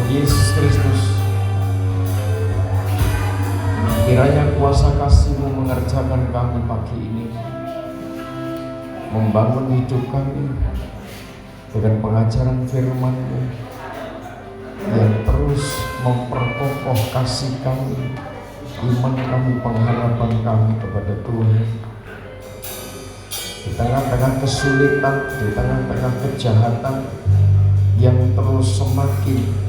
Tuhan Yesus Kristus, kiranya kuasa kasih-Mu mengerjakan kami pagi ini, membangun hidup kami dengan pengajaran firman-Mu yang terus memperkokoh kasih kami, iman kami, pengharapan kami kepada Tuhan. Di tengah-tengah kesulitan, di tengah-tengah kejahatan yang terus semakin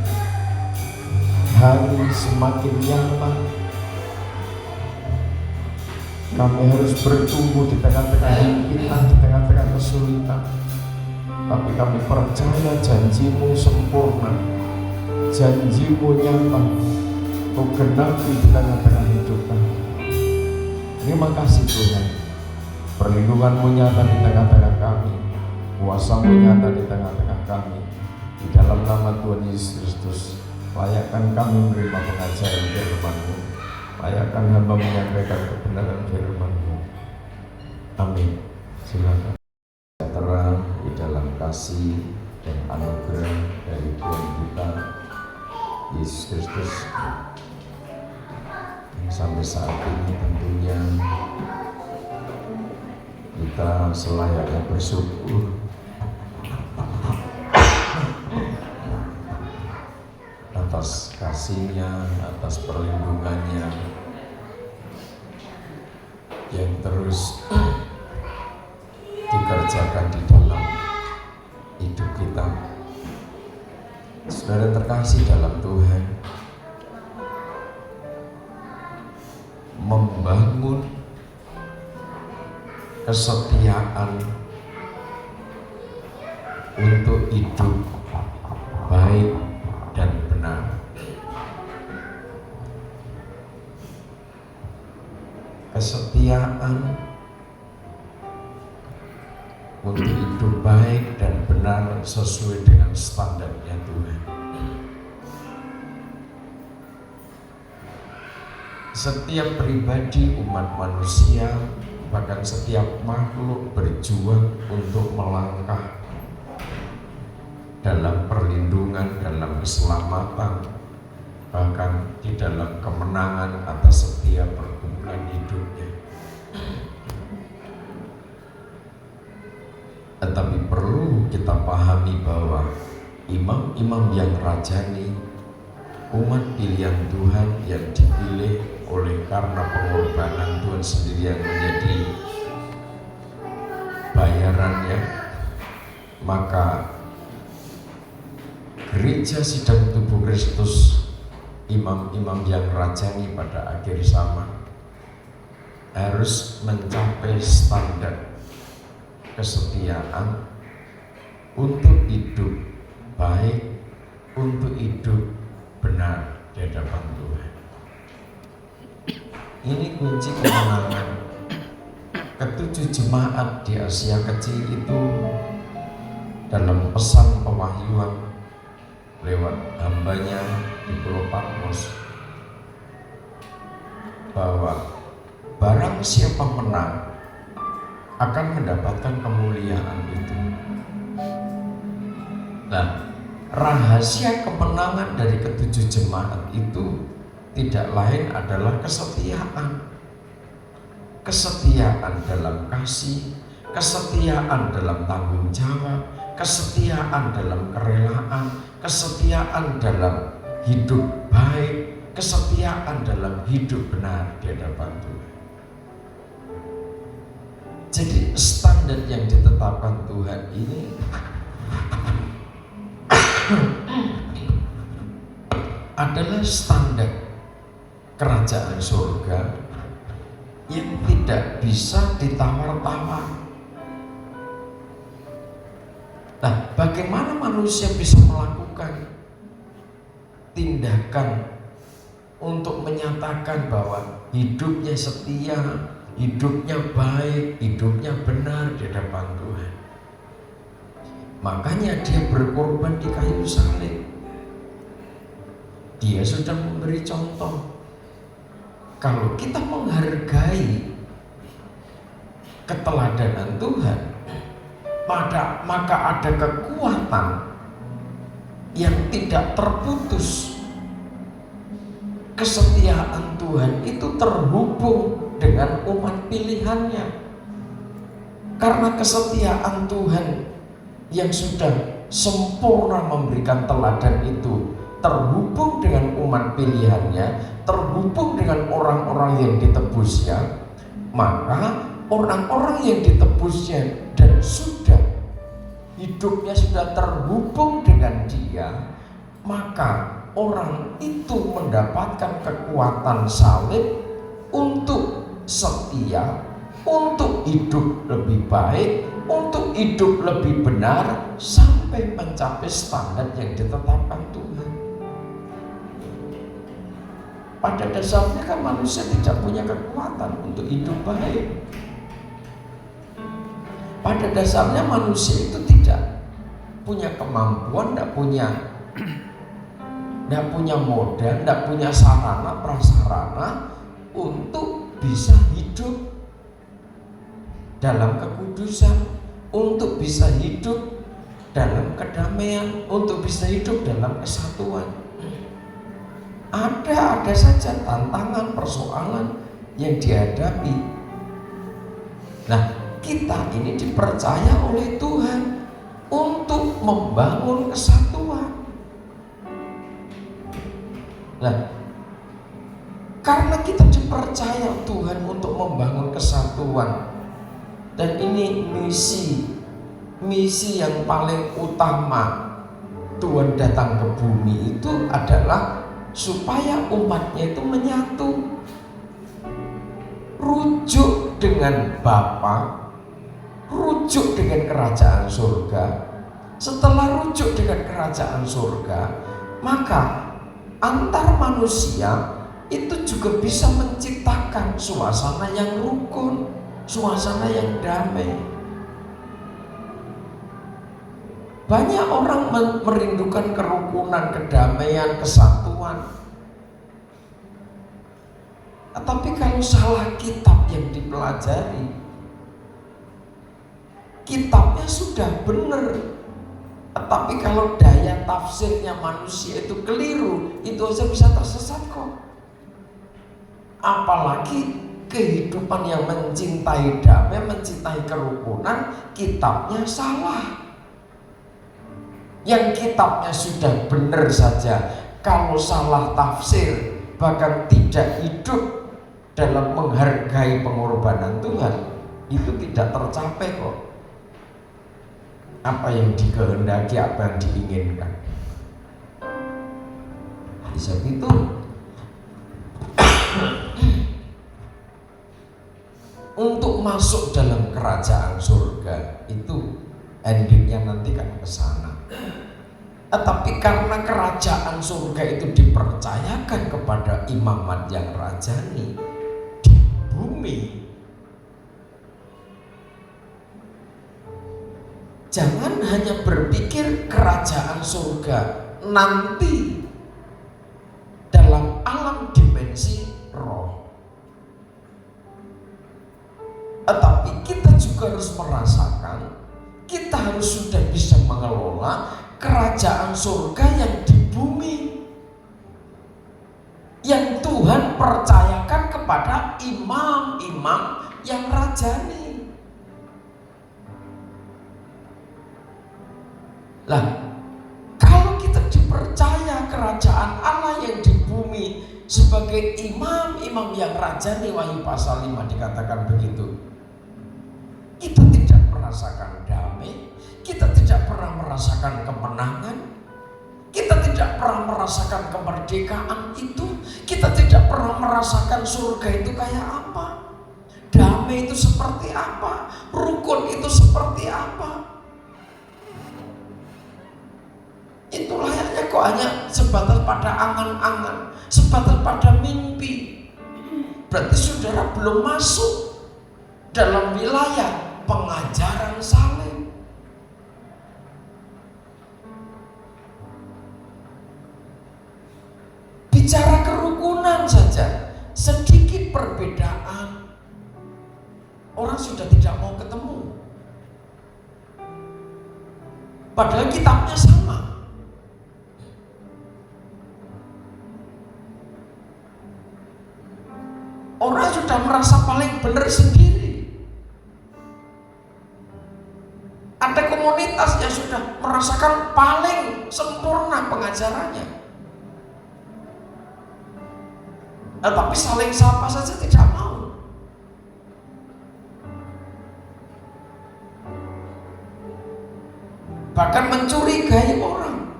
hari semakin nyata, kami harus bertumbuh di tengah-tengah himpitan, di tengah-tengah kesulitan. Tapi kami percaya janji-Mu sempurna, janji-Mu nyata, Kau genapi di tengah-tengah hidup kami. Terima kasih Tuhan, perlindungan-Mu nyata di tengah-tengah kami, kuasa-Mu nyata di tengah-tengah kami. Di dalam nama Tuhan Yesus Kristus, layakkan kami menerima pengajaran firman-Mu, layakkan hamba menyampaikan kebenaran firman-Mu. Amin. Silakan. Sejahtera di dalam kasih dan anugerah dari Tuhan kita Yesus Kristus, yang sampai saat ini tentunya kita selayaknya bersyukur atas kasih-Nya, atas perlindungan-Nya yang terus dikerjakan di dalam hidup kita. Saudara terkasih dalam Tuhan, membangun kesetiaan untuk hidup baik dan benar. Kesetiaan untuk hidup baik dan benar sesuai dengan standarnya Tuhan. Setiap pribadi, umat manusia, bahkan setiap makhluk berjuang untuk melangkah dalam perlindungan, dalam keselamatan, bahkan di dalam kemenangan atas setiap pergumulan hidupnya. Tetapi perlu kita pahami bahwa imam-imam yang rajani, umat pilihan Tuhan yang dipilih oleh karena pengorbanan Tuhan sendiri yang menjadi bayarannya, maka gereja sidang tubuh Kristus, imam-imam yang rajani pada akhir zaman harus mencapai standar kesetiaan untuk hidup baik, untuk hidup benar di hadapan Tuhan. Ini kunci kemenangan. Ketujuh jemaat di Asia Kecil itu dalam pesan pewahyuan lewat hambanya di Pulau Patmos, bahwa barang siapa menang akan mendapatkan kemuliaan itu. Nah, rahasia kemenangan dari ketujuh jemaat itu tidak lain adalah kesetiaan. Kesetiaan dalam kasih, kesetiaan dalam tanggung jawab, kesetiaan dalam kerelaan, kesetiaan dalam hidup baik, kesetiaan dalam hidup benar di hadapan Tuhan. Jadi standar yang ditetapkan Tuhan ini adalah standar kerajaan surga yang tidak bisa ditawar-tawar. Nah, bagaimana manusia bisa melakukan tindakan untuk menyatakan bahwa hidupnya setia, hidupnya baik, hidupnya benar di hadapan Tuhan? Makanya dia berkorban di kayu salib. Dia sudah memberi contoh. Kalau kita menghargai keteladanan Tuhan, maka ada kekuatan yang tidak terputus. Kesetiaan Tuhan itu terhubung dengan umat pilihannya. Karena kesetiaan Tuhan yang sudah sempurna memberikan teladan itu terhubung dengan umat pilihannya, terhubung dengan orang-orang yang ditebusnya, maka orang-orang yang ditebusnya dan sudah hidupnya sudah terhubung dengan Dia, maka orang itu mendapatkan kekuatan salib untuk setia, untuk hidup lebih baik, untuk hidup lebih benar sampai mencapai standar yang ditetapkan Tuhan. Pada dasarnya kan manusia tidak punya kekuatan untuk hidup baik. Pada dasarnya manusia itu tidak punya kemampuan, tidak punya modal, tidak punya sarana prasarana untuk bisa hidup dalam kekudusan, untuk bisa hidup dalam kedamaian, untuk bisa hidup dalam kesatuan. Ada saja tantangan, persoalan yang dihadapi. Nah, kita ini dipercaya oleh Tuhan untuk membangun kesatuan. Nah, karena kita dipercaya Tuhan untuk membangun kesatuan, dan ini misi yang paling utama Tuhan datang ke bumi itu adalah supaya umatnya itu menyatu, rujuk dengan Bapa, rujuk dengan kerajaan surga. Setelah rujuk dengan kerajaan surga, maka antar manusia itu juga bisa menciptakan suasana yang rukun, suasana yang damai. Banyak orang merindukan kerukunan, kedamaian, kesatuan. Tetapi kalau salah kitab yang dipelajari, kitabnya sudah benar, tetapi kalau daya tafsirnya manusia itu keliru, itu aja bisa tersesat kok. Apalagi kehidupan yang mencintai damai, mencintai kerukunan, kitabnya salah. Yang kitabnya sudah benar saja, kalau salah tafsir, bahkan tidak hidup dalam menghargai pengorbanan Tuhan, itu tidak tercapai kok apa yang dikehendaki, apa yang diinginkan. Sebab itu untuk masuk dalam kerajaan surga itu endingnya nanti kan ke sana. Tetapi karena kerajaan surga itu dipercayakan kepada imamat yang rajani di bumi, jangan hanya berpikir kerajaan surga nanti dalam alam dimensi roh, tetapi kita juga harus merasakan, kita harus sudah bisa mengelola kerajaan surga yang di bumi, yang Tuhan percayakan kepada imam-imam yang rajani. Lah, kalau kita dipercaya kerajaan Allah yang di bumi sebagai imam-imam yang rajani, Wahyu pasal 5 dikatakan begitu, kita tidak merasakan damai, kita tidak pernah merasakan kemenangan, kita tidak pernah merasakan kemerdekaan itu, kita tidak pernah merasakan surga itu kayak apa, damai itu seperti apa, rukun itu seperti apa. Itu layaknya kok hanya sebatas pada angan-angan, sebatas pada mimpi. Berarti saudara belum masuk dalam wilayah pengajaran salib. Bicara kerukunan saja, sedikit perbedaan, orang sudah tidak mau ketemu. Padahal kitabnya sama. merasa paling benar sendiri. Ada komunitas yang sudah merasakan paling sempurna pengajarannya. Tapi saling sapa saja tidak mau. Bahkan mencurigai orang,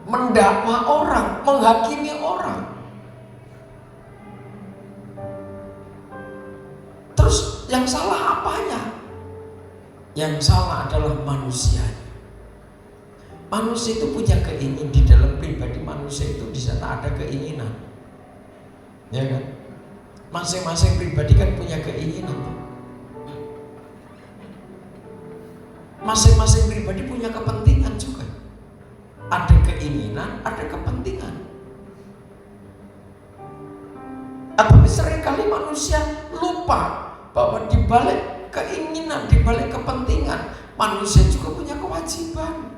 mendakwa orang, menghakimi orang. Terus yang salah apanya? Yang salah adalah manusianya. Manusia itu punya keinginan, di dalam pribadi manusia itu di sana ada keinginan, ya kan? Masing-masing pribadi kan punya keinginan. Masing-masing pribadi punya kepentingan juga. Ada keinginan, ada kepentingan. Tapi seringkali manusia lupa bahwa di balik keinginan, di balik kepentingan, manusia juga punya kewajiban.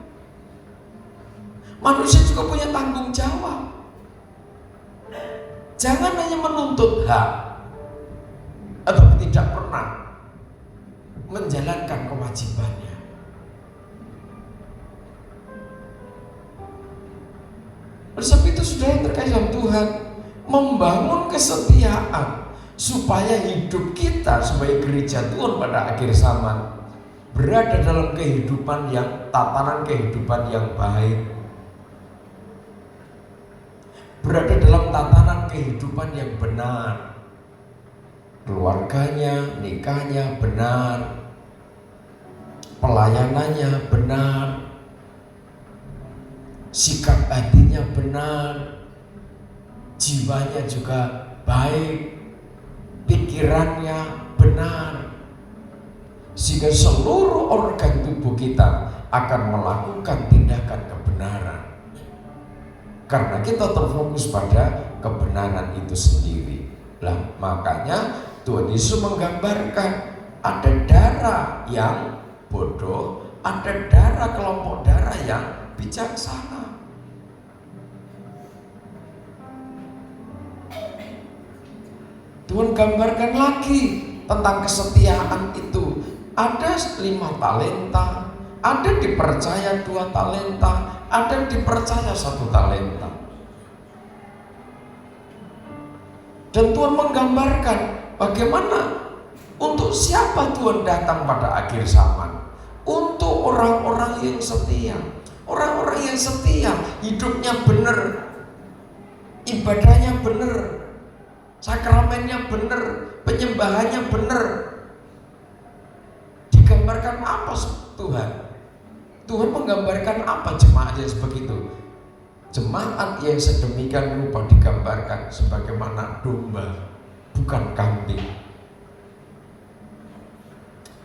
Manusia juga punya tanggung jawab. Jangan hanya menuntut hak atau tidak pernah menjalankan kewajibannya. Oleh sebab itu, saudara yang terkasih dalam Tuhan, membangun kesetiaan supaya hidup kita sebagai gereja Tuhan pada akhir zaman berada dalam kehidupan yang, tatanan kehidupan yang baik, berada dalam tatanan kehidupan yang benar, keluarganya, nikahnya benar, pelayanannya benar, sikap hatinya benar, jiwanya juga baik, pikirannya benar, sehingga seluruh organ tubuh kita akan melakukan tindakan kebenaran. Karena kita terfokus pada kebenaran itu sendiri. Lah, makanya Tuhan Yesus menggambarkan ada darah yang bodoh, ada darah kelompok darah yang bijaksana. Tuhan gambarkan lagi tentang kesetiaan itu. Ada 5 talenta, ada dipercaya 2 talenta, ada dipercaya 1 talenta. Dan Tuhan menggambarkan bagaimana, untuk siapa Tuhan datang pada akhir zaman. Untuk orang-orang yang setia. Orang-orang yang setia, hidupnya benar, ibadahnya benar, sakramennya benar, penyembahannya benar. Digambarkan apa Tuhan? Tuhan menggambarkan apa jemaat yang sebegitu? Jemaat yang sedemikian rupa digambarkan sebagaimana domba, bukan kambing.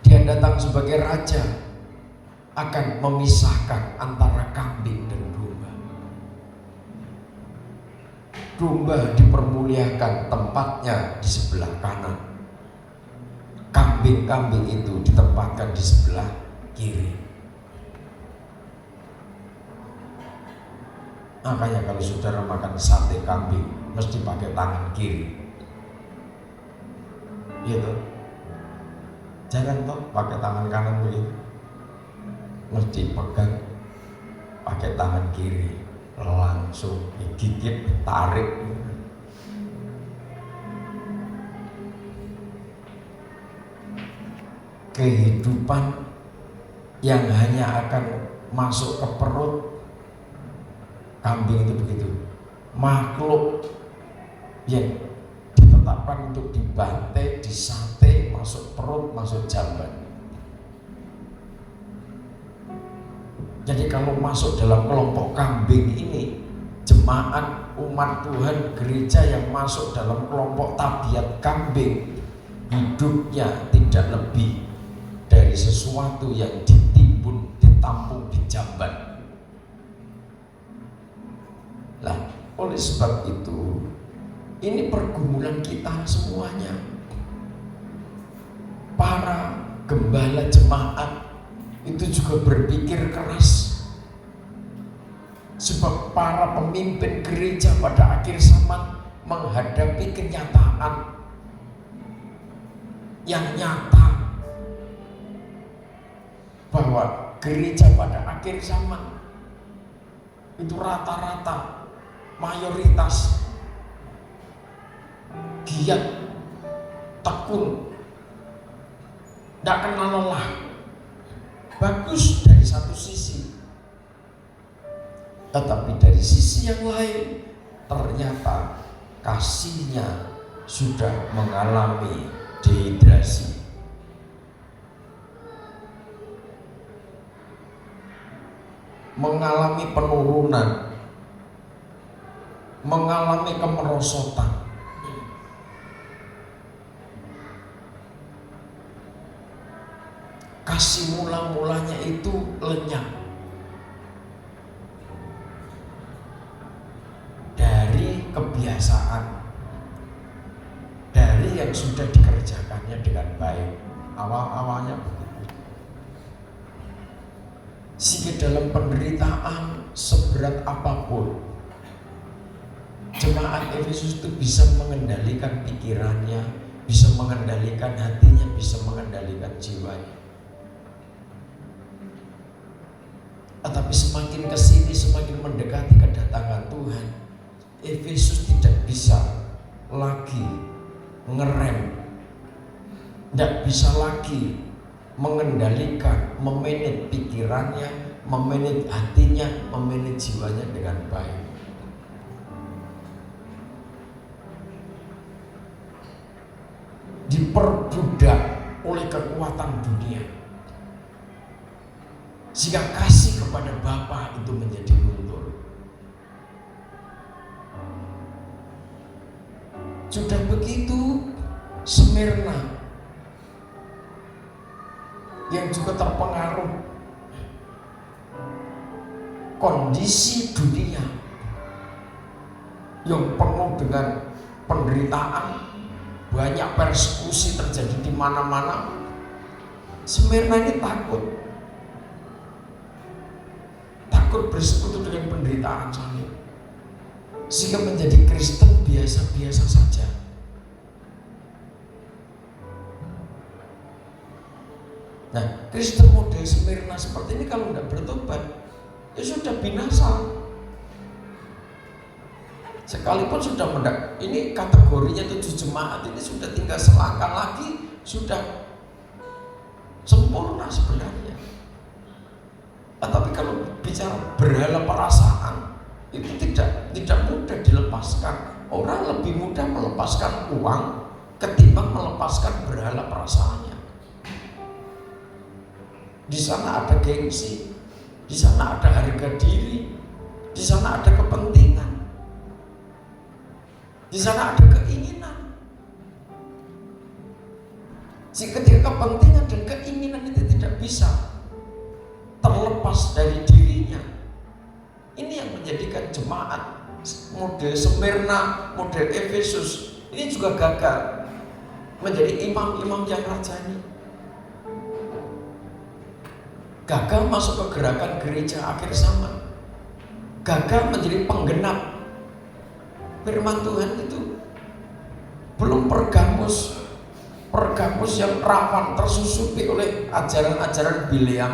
Dia datang sebagai raja, akan memisahkan antara kambing dan domba. Domba dipermuliakan, tempatnya di sebelah kanan. Kambing-kambing itu ditempatkan di sebelah kiri. Makanya kalau saudara makan sate kambing mesti pakai tangan kiri, gitu. Jangan toh pakai tangan kanan begitu, mesti pegang pakai tangan kiri, langsung digigit, tarik. Kehidupan yang hanya akan masuk ke perut, kambing itu begitu, makhluk yang ditetapkan untuk dibantai, disate, masuk perut, masuk jamban. Jadi kalau masuk dalam kelompok kambing ini, jemaat umat Tuhan, gereja yang masuk dalam kelompok tabiat kambing, hidupnya tidak lebih dari sesuatu yang ditimbun, ditampung di jamban. Lah, oleh sebab itu, ini pergumulan kita semuanya. Para gembala jemaat itu juga berpikir keras. Sebab para pemimpin gereja pada akhir zaman menghadapi kenyataan yang nyata bahwa gereja pada akhir zaman itu rata-rata mayoritas giat, tekun, tidak kenal lelah. Bagus dari satu sisi, tetapi dari sisi yang lain ternyata kasihnya sudah mengalami dehidrasi. Mengalami penurunan, mengalami kemerosotan. Kasih mula-mulanya itu lenyap dari kebiasaan, dari yang sudah dikerjakannya dengan baik. Awal-awalnya begitu. Sehingga dalam penderitaan seberat apapun, jemaat Efesus itu bisa mengendalikan pikirannya, bisa mengendalikan hatinya, bisa mengendalikan jiwanya. Tetapi semakin kesini, semakin mendekati kedatangan Tuhan, Efesus tidak bisa lagi ngerem, tidak bisa lagi mengendalikan, memanage pikirannya, memanage hatinya, memanage jiwanya dengan baik. Diperbudak oleh kekuatan dunia, sehingga kasih kepada Bapa itu menjadi luntur. Sudah begitu, Smyrna yang juga terpengaruh kondisi dunia yang penuh dengan penderitaan, banyak persekusi terjadi di mana-mana. Smyrna ini takut bersekutu dengan penderitaan salib, sehingga menjadi Kristen biasa-biasa saja. Nah, Kristen model Smyrna seperti ini kalau tidak bertobat, ya sudah binasa. Sekalipun sudah ini kategorinya 7 jemaat ini sudah tinggal selangkah lagi, sudah sempurna sebenarnya. Tetapi kalau bicara berhala perasaan, itu tidak mudah dilepaskan. Orang lebih mudah melepaskan uang ketimbang melepaskan berhala perasaannya. Di sana ada gengsi, di sana ada harga diri, di sana ada kepentingan, di sana ada keinginan. Jika kepentingan dan keinginan itu tidak bisa terlepas dari dirinya, ini yang menjadikan jemaat model Smyrna, model Efesus ini juga gagal menjadi imam-imam yang rajani, gagal masuk ke gerakan gereja akhir zaman, gagal menjadi penggenap firman Tuhan itu. Belum Pergamus yang rawan tersusupi oleh ajaran-ajaran Bileam,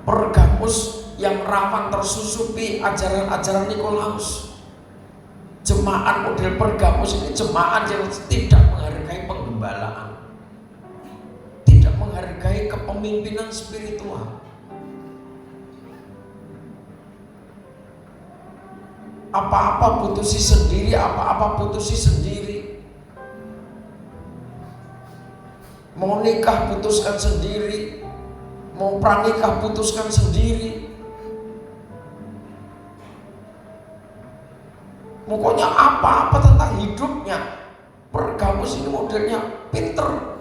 Pergamus yang rawan tersusupi ajaran-ajaran Nikolaus. Jemaat model Pergamus ini jemaat yang tidak menghargai penggembalaan, tidak menghargai kepemimpinan spiritual. Apa-apa putusi sendiri, apa-apa putusi sendiri. Mau nikah putuskan sendiri, mau pranikah putuskan sendiri. Pokoknya apa-apa tentang hidupnya. Pergamus ini modelnya pinter,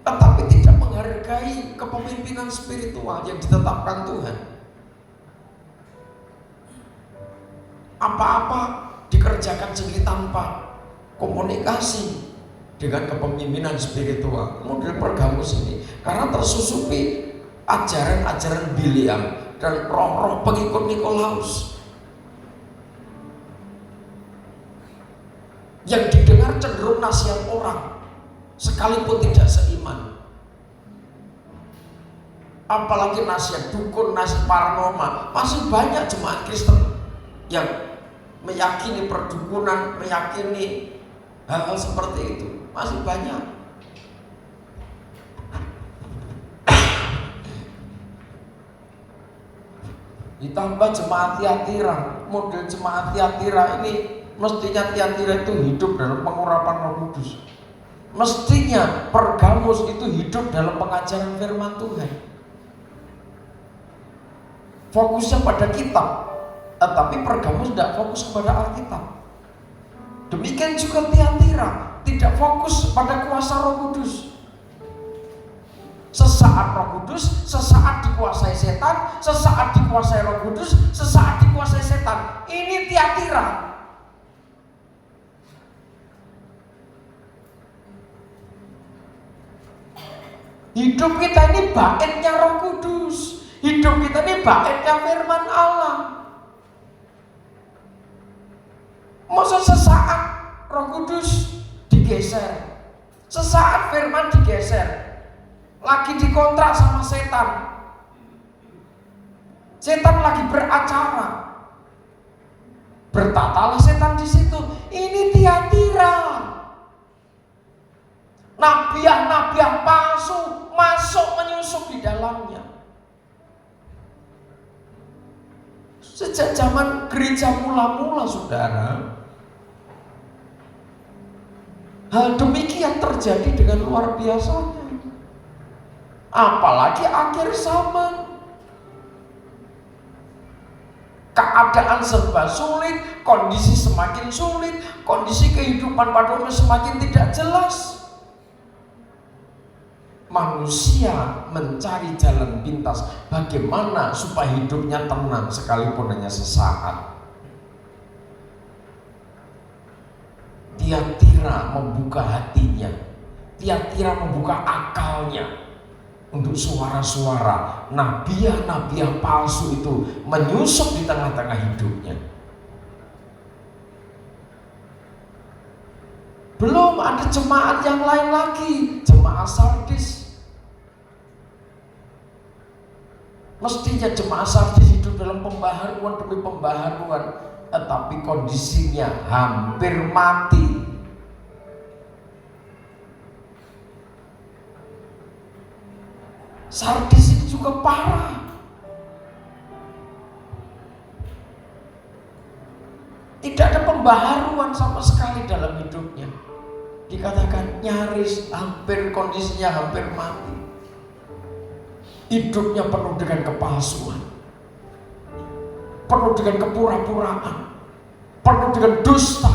tetapi tidak menghargai kepemimpinan spiritual yang ditetapkan Tuhan. Apa-apa dikerjakan sendiri tanpa komunikasi dengan kepemimpinan spiritual. Model Pergamus ini karena tersusupi ajaran-ajaran Bileam dan roh-roh pengikut Nikolaus. Yang didengar cenderung nasihat orang, sekalipun tidak seiman. Apalagi nasihat dukun, nasihat paranormal. Masih banyak jemaat Kristen yang meyakini perdukunan, meyakini hal-hal seperti itu. Masih banyak. Ditambah jemaat Tiatira. Model jemaat Tiatira ini, mestinya Tiatira itu hidup dalam pengurapan Roh Kudus. Mestinya Pergamus itu hidup dalam pengajaran firman Tuhan. Fokusnya pada kitab, tetapi Pergamus tidak fokus kepada Alkitab. Demikian juga Tiatira tidak fokus pada kuasa Roh Kudus. Sesaat Roh Kudus, sesaat dikuasai setan, sesaat dikuasai Roh Kudus, sesaat dikuasai setan. Ini Tiatira. Hidup kita ini baitnya Roh Kudus. Hidup kita ini baitnya firman Allah. Masa sesaat Roh Kudus digeser, sesaat firman digeser, lagi dikontrak sama setan. Setan lagi beracara, bertatalah setan di situ. Ini Tiatira. Nabiah-nabiah palsu masuk menyusup di dalamnya. Sejak zaman gereja mula-mula, saudara, hal demikian terjadi dengan luar biasanya. Apalagi akhir zaman, keadaan serba sulit, kondisi semakin sulit, kondisi kehidupan pada umumnya semakin tidak jelas. Manusia mencari jalan pintas bagaimana supaya hidupnya tenang sekalipun hanya sesaat. Tiatira membuka hatinya, Tiatira membuka akalnya untuk suara-suara nabiah-nabiah palsu itu menyusup di tengah-tengah hidupnya. Belum ada jemaat yang lain lagi, jemaat Sardis. Mestinya jemaat Sardis hidup dalam pembaharuan demi pembaharuan, tetapi kondisinya hampir mati. Sardis itu juga parah. Tidak ada pembaharuan sama sekali dalam hidupnya. Dikatakan nyaris hampir, kondisinya hampir mati. Hidupnya penuh dengan kepalsuan, penuh dengan kepura-puraan, penuh dengan dusta.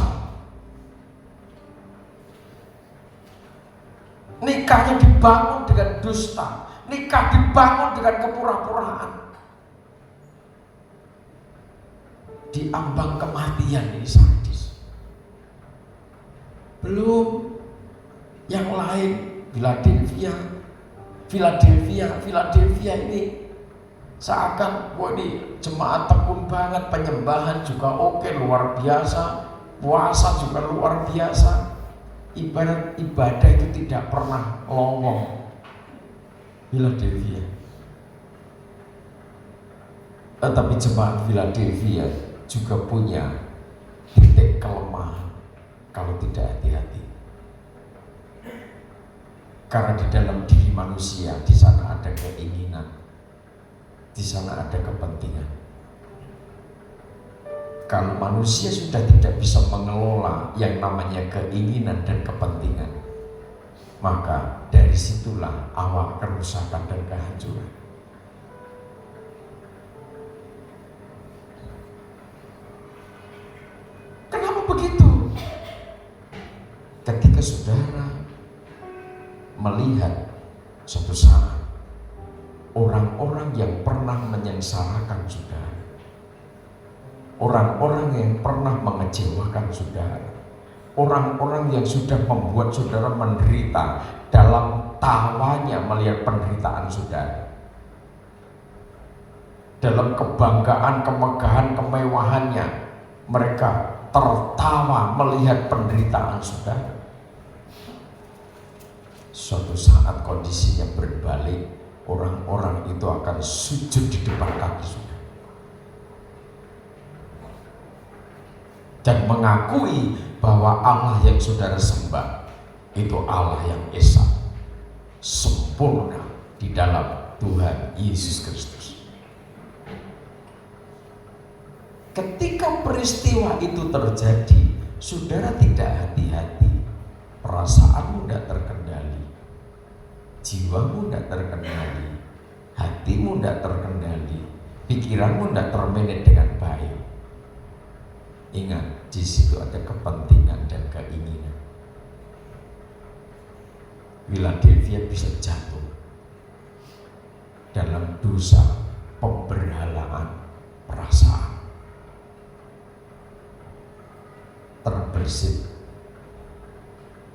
Nikahnya dibangun dengan dusta, nikah dibangun dengan kepura-puraan. Di ambang kematian ini Sardis. Belum yang lain, Philadelphia ini seakan ini jemaat tekun banget, penyembahan juga oke, luar biasa, puasa juga luar biasa, ibadah itu tidak pernah lowong. Philadelphia. Tetapi jemaat Philadelphia juga punya titik kelemahan kalau tidak hati-hati. Karena di dalam diri manusia, di sana ada keinginan, di sana ada kepentingan. Kalau manusia sudah tidak bisa mengelola yang namanya keinginan dan kepentingan, maka dari situlah awal kerusakan dan kehancuran. Kenapa begitu? Ketika saudara melihat suatu saat orang-orang yang pernah menyengsarakan saudara, orang-orang yang pernah mengecewakan saudara, orang-orang yang sudah membuat saudara menderita dalam tawanya melihat penderitaan saudara, dalam kebanggaan, kemegahan, kemewahannya mereka tertawa melihat penderitaan saudara. Suatu saat kondisinya berbalik, orang-orang itu akan sujud di depan kaki saudara dan mengakui bahwa Allah yang saudara sembah itu Allah yang esa, sempurna di dalam Tuhan Yesus Kristus. Ketika peristiwa itu terjadi, saudara tidak hati-hati, perasaanmu tidak terkendali, jiwamu tidak terkendali, hatimu tidak terkendali, pikiranmu tidak termanage dengan baik. Ingat, di situ ada kepentingan dan keinginan. Philadelphia bisa jatuh dalam dosa pemberhalaan perasaan, terbersit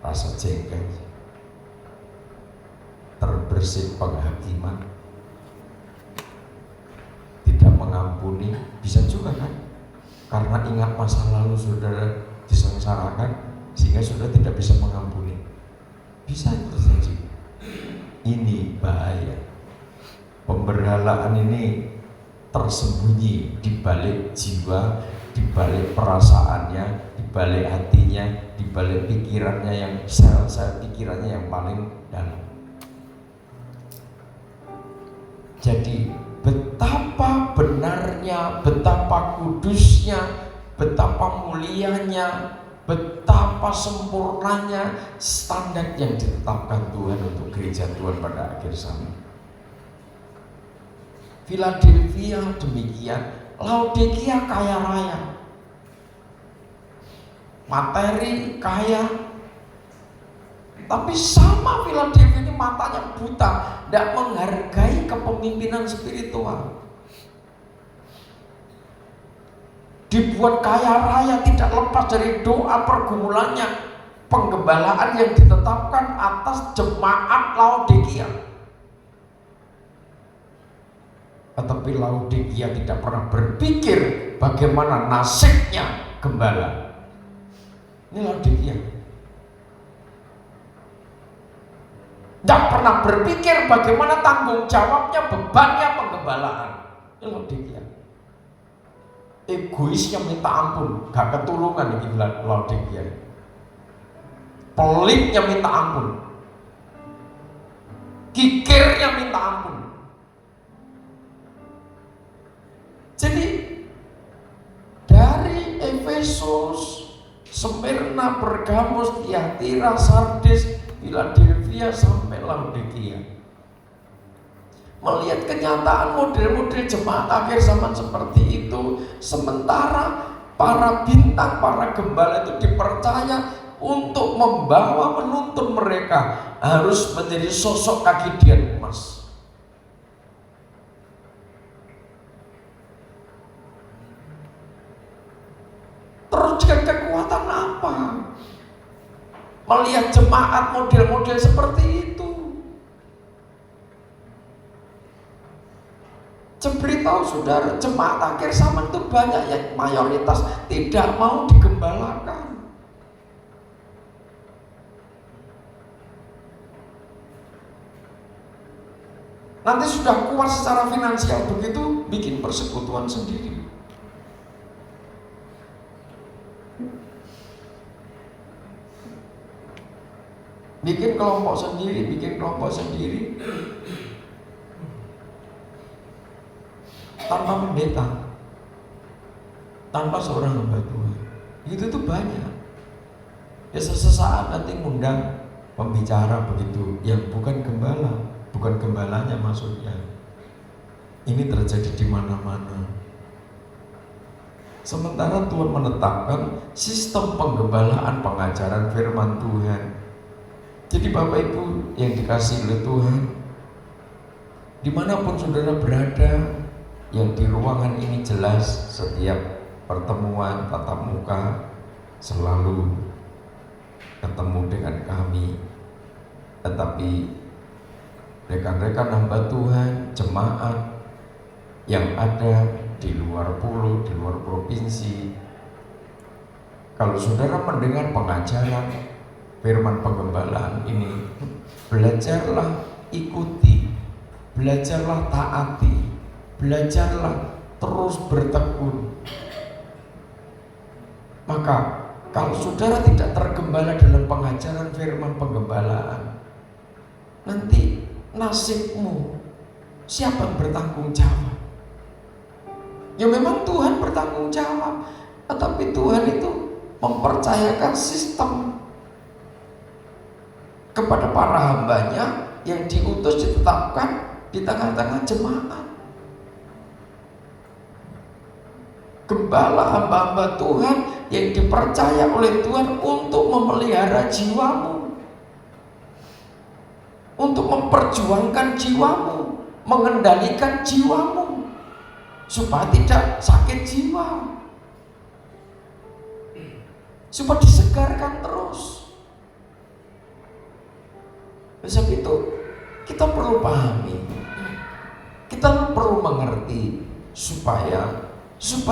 rasa jengkel, terbersit penghakiman, tidak mengampuni. Bisa juga kan, karena ingat masa lalu saudara disengsarakan sehingga saudara tidak bisa mengampuni. Bisa terjadi. Ini bahaya. Pemberhalaan ini tersembunyi di balik jiwa, di balik perasaannya, di balik hatinya, di balik pikirannya yang sel-sel pikirannya yang paling dalam. Jadi betapa benarnya, betapa kudusnya, betapa mulianya, betapa sempurnanya standar yang ditetapkan Tuhan untuk gereja Tuhan pada akhir zaman. Philadelphia demikian, Laodikia kaya raya, materi kaya, tapi sama Philadelphia ini matanya buta, tidak menghargai kepemimpinan spiritual. Dibuat kaya raya tidak lepas dari doa pergumulannya, penggembalaan yang ditetapkan atas jemaat Laodikia. Tetapi Laodikia tidak pernah berpikir bagaimana nasibnya gembala. Ini Laodikia tidak pernah berpikir bagaimana tanggung jawabnya, bebannya penggembalaan. Ini Laodikia. Egoisnya minta ampun, gak ketulungan ini Laodikia. Pelitnya minta ampun, kikirnya minta ampun. Jadi dari Efesus, Smyrna, Pergamus, Tiatira, Sardis, Philadelphia sampai Laodikia, melihat kenyataan model-model jemaat akhir zaman seperti itu, sementara para bintang, para gembala itu dipercaya untuk membawa, menuntun mereka harus menjadi sosok kaki dian emas. Terus dengan kekuatan apa? Melihat jemaat model-model seperti itu. Beritahu saudara, jemaat akhir zaman itu banyak yang mayoritas tidak mau digembalakan. Nanti sudah kuat secara finansial begitu, bikin persekutuan sendiri. Bikin kelompok sendiri, tanpa pendeta, tanpa seorang hamba Tuhan. Itu tuh banyak. Ya sesaat nanti ngundang pembicara begitu, yang bukan gembala, bukan gembalanya maksudnya. Ini terjadi di mana-mana. Sementara Tuhan menetapkan sistem penggembalaan, pengajaran firman Tuhan. Jadi Bapak Ibu yang dikasihi oleh Tuhan, dimanapun saudara berada, yang di ruangan ini jelas setiap pertemuan tatap muka selalu ketemu dengan kami. Tetapi rekan-rekan hamba Tuhan, jemaat yang ada di luar pulau, di luar provinsi, Kalau saudara mendengar pengajaran firman penggembalaan ini, belajarlah ikuti, belajarlah taati, belajarlah terus bertekun. Maka kalau saudara tidak tergembala dalam pengajaran firman penggembalaan, nanti nasibmu siapa yang bertanggung jawab? Ya memang Tuhan bertanggung jawab, tetapi Tuhan itu mempercayakan sistem kepada para hambanya yang diutus ditetapkan di tengah-tengah jemaat. Gembala hamba-hamba Tuhan yang dipercaya oleh Tuhan untuk memelihara jiwamu, untuk memperjuangkan jiwamu, mengendalikan jiwamu supaya tidak sakit jiwa, supaya disegarkan terus. Sebab itu kita perlu pahami, kita perlu mengerti supaya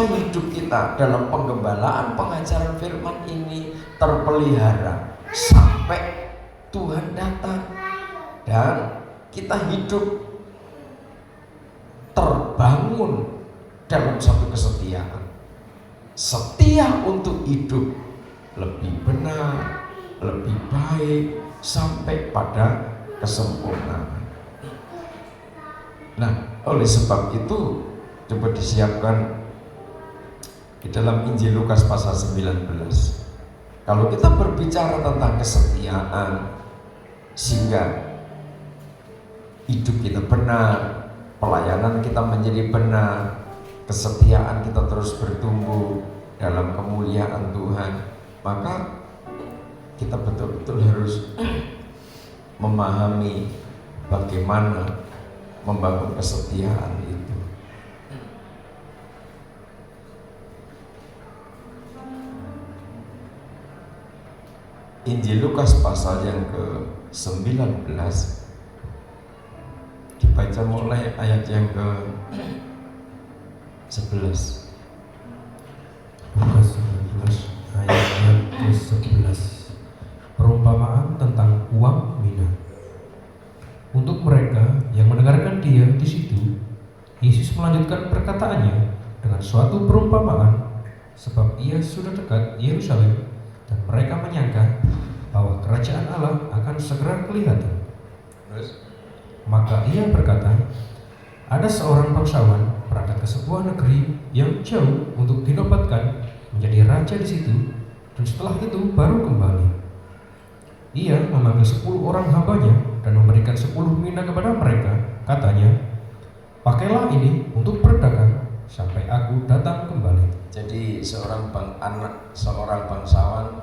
hidup kita dalam penggembalaan pengajaran firman ini terpelihara sampai Tuhan datang dan kita hidup terbangun dalam satu kesetiaan, setia untuk hidup lebih benar, lebih baik sampai pada kesempurnaan. Nah, oleh sebab itu coba disiapkan di dalam Injil Lukas pasal 19. Kalau kita berbicara tentang kesetiaan sehingga hidup kita benar, pelayanan kita menjadi benar, kesetiaan kita terus bertumbuh dalam kemuliaan Tuhan, maka kita betul-betul harus memahami bagaimana membangun kesetiaan itu. Injil Lukas pasal yang ke-19 dibaca mulai ayat yang ke-11. Lukas 19 ayat yang ke-11. Perumpamaan tentang uang mina. Untuk mereka yang mendengarkan dia di situ, Yesus melanjutkan perkataannya dengan suatu perumpamaan, sebab ia sudah dekat Yerusalem dan mereka menyangka bahwa kerajaan Allah akan segera kelihatan. Maka ia berkata, ada seorang bangsawan berangkat ke sebuah negeri yang jauh untuk dinobatkan menjadi raja di situ, dan setelah itu baru kembali. Ia memanggil 10 orang hambanya dan memberikan 10 mina kepada mereka. Katanya, pakailah ini untuk berdagang sampai aku datang kembali. Jadi seorang bangsawan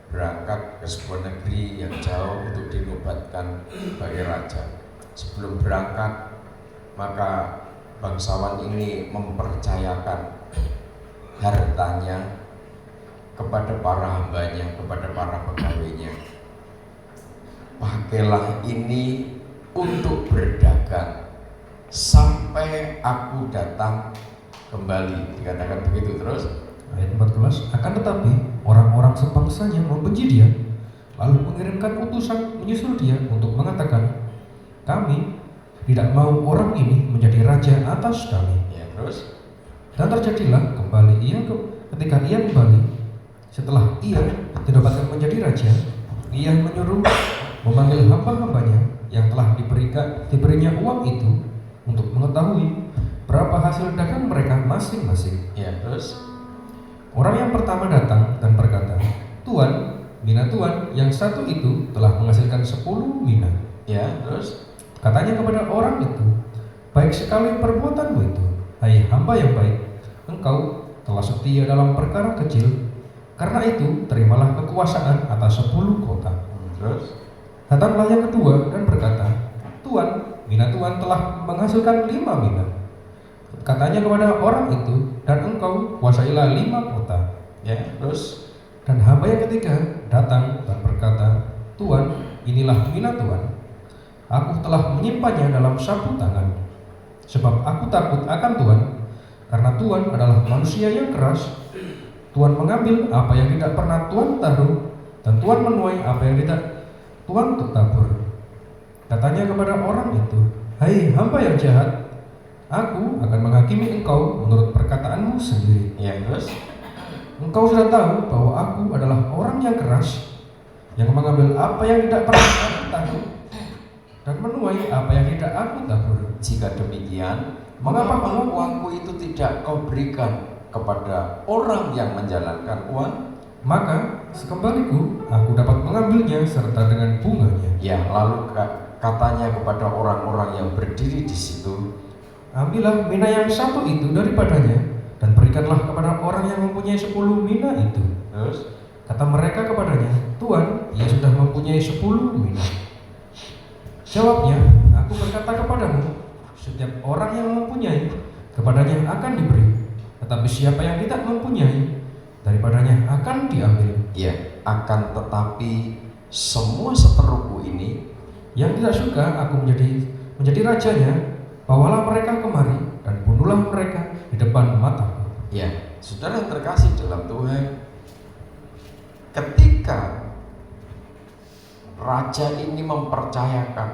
berangkat ke sebuah negeri yang jauh untuk dinobatkan sebagai raja. Sebelum berangkat, maka bangsawan ini mempercayakan hartanya kepada para hambanya, kepada para pegawainya. Pakailah ini untuk berdagang sampai aku datang kembali. Dikatakan begitu terus. Ayat 14, akan tetapi orang-orang sebangsanya membenci dia, lalu mengirimkan utusan menyusul dia untuk mengatakan, kami tidak mau orang ini menjadi raja atas kami. Ya, terus? Dan terjadilah ketika ia kembali, setelah ia dinobatkan menjadi raja, ia menyuruh memanggil hamba-hambanya yang telah diberinya uang itu untuk mengetahui berapa hasil dagang mereka masing-masing. Ya, terus? Orang yang pertama datang dan berkata, Tuan, mina Tuan yang satu itu telah menghasilkan 10 mina. Ya, terus? Katanya kepada orang itu, baik sekali perbuatanmu itu, hai hamba yang baik, engkau telah setia dalam perkara kecil, karena itu terimalah kekuasaan atas 10 kota. Terus? Datanglah yang kedua dan berkata, Tuan, mina Tuan telah menghasilkan 5 mina. Katanya kepada orang itu, dan engkau kuasailah 5 kota. Ya, terus? Dan hamba yang ketiga datang dan berkata, Tuan, inilah mina Tuan. Aku telah menyimpannya dalam sapu tangan, sebab aku takut akan Tuan, karena Tuan adalah manusia yang keras. Tuhan mengambil apa yang tidak pernah Tuhan taruh, dan Tuhan menuai apa yang tidak Tuhan tabur. Katanya kepada orang itu, "Hai hamba yang jahat, aku akan menghakimi engkau menurut perkataanmu sendiri. Ya, terus Engkau sudah tahu bahwa aku adalah orang yang keras, yang mengambil apa yang tidak pernah aku taruh, dan menuai apa yang tidak aku tabur. jika demikian, mengapa uangku itu tidak kau berikan kepada orang yang menjalankan uang?" Maka sekembaliku aku dapat mengambilnya serta dengan bunganya. Ya, lalu katanya kepada orang-orang yang berdiri di situ, Ambillah mina yang satu itu daripadanya, dan berikanlah kepada orang yang mempunyai 10 mina itu. terus Kata mereka kepadanya, "Tuan, ia sudah mempunyai 10 mina." Jawabnya, "Aku berkata kepadamu, setiap orang yang mempunyai, kepadanya akan diberi. Tetapi siapa yang tidak mempunyai, daripadanya akan diambil. ya, akan tetapi semua seteruku ini, Yang tidak suka aku menjadi rajanya, bawalah mereka kemari dan bunuhlah mereka di depan mataku." ya, saudara yang terkasih dalam Tuhan, ketika raja ini mempercayakan,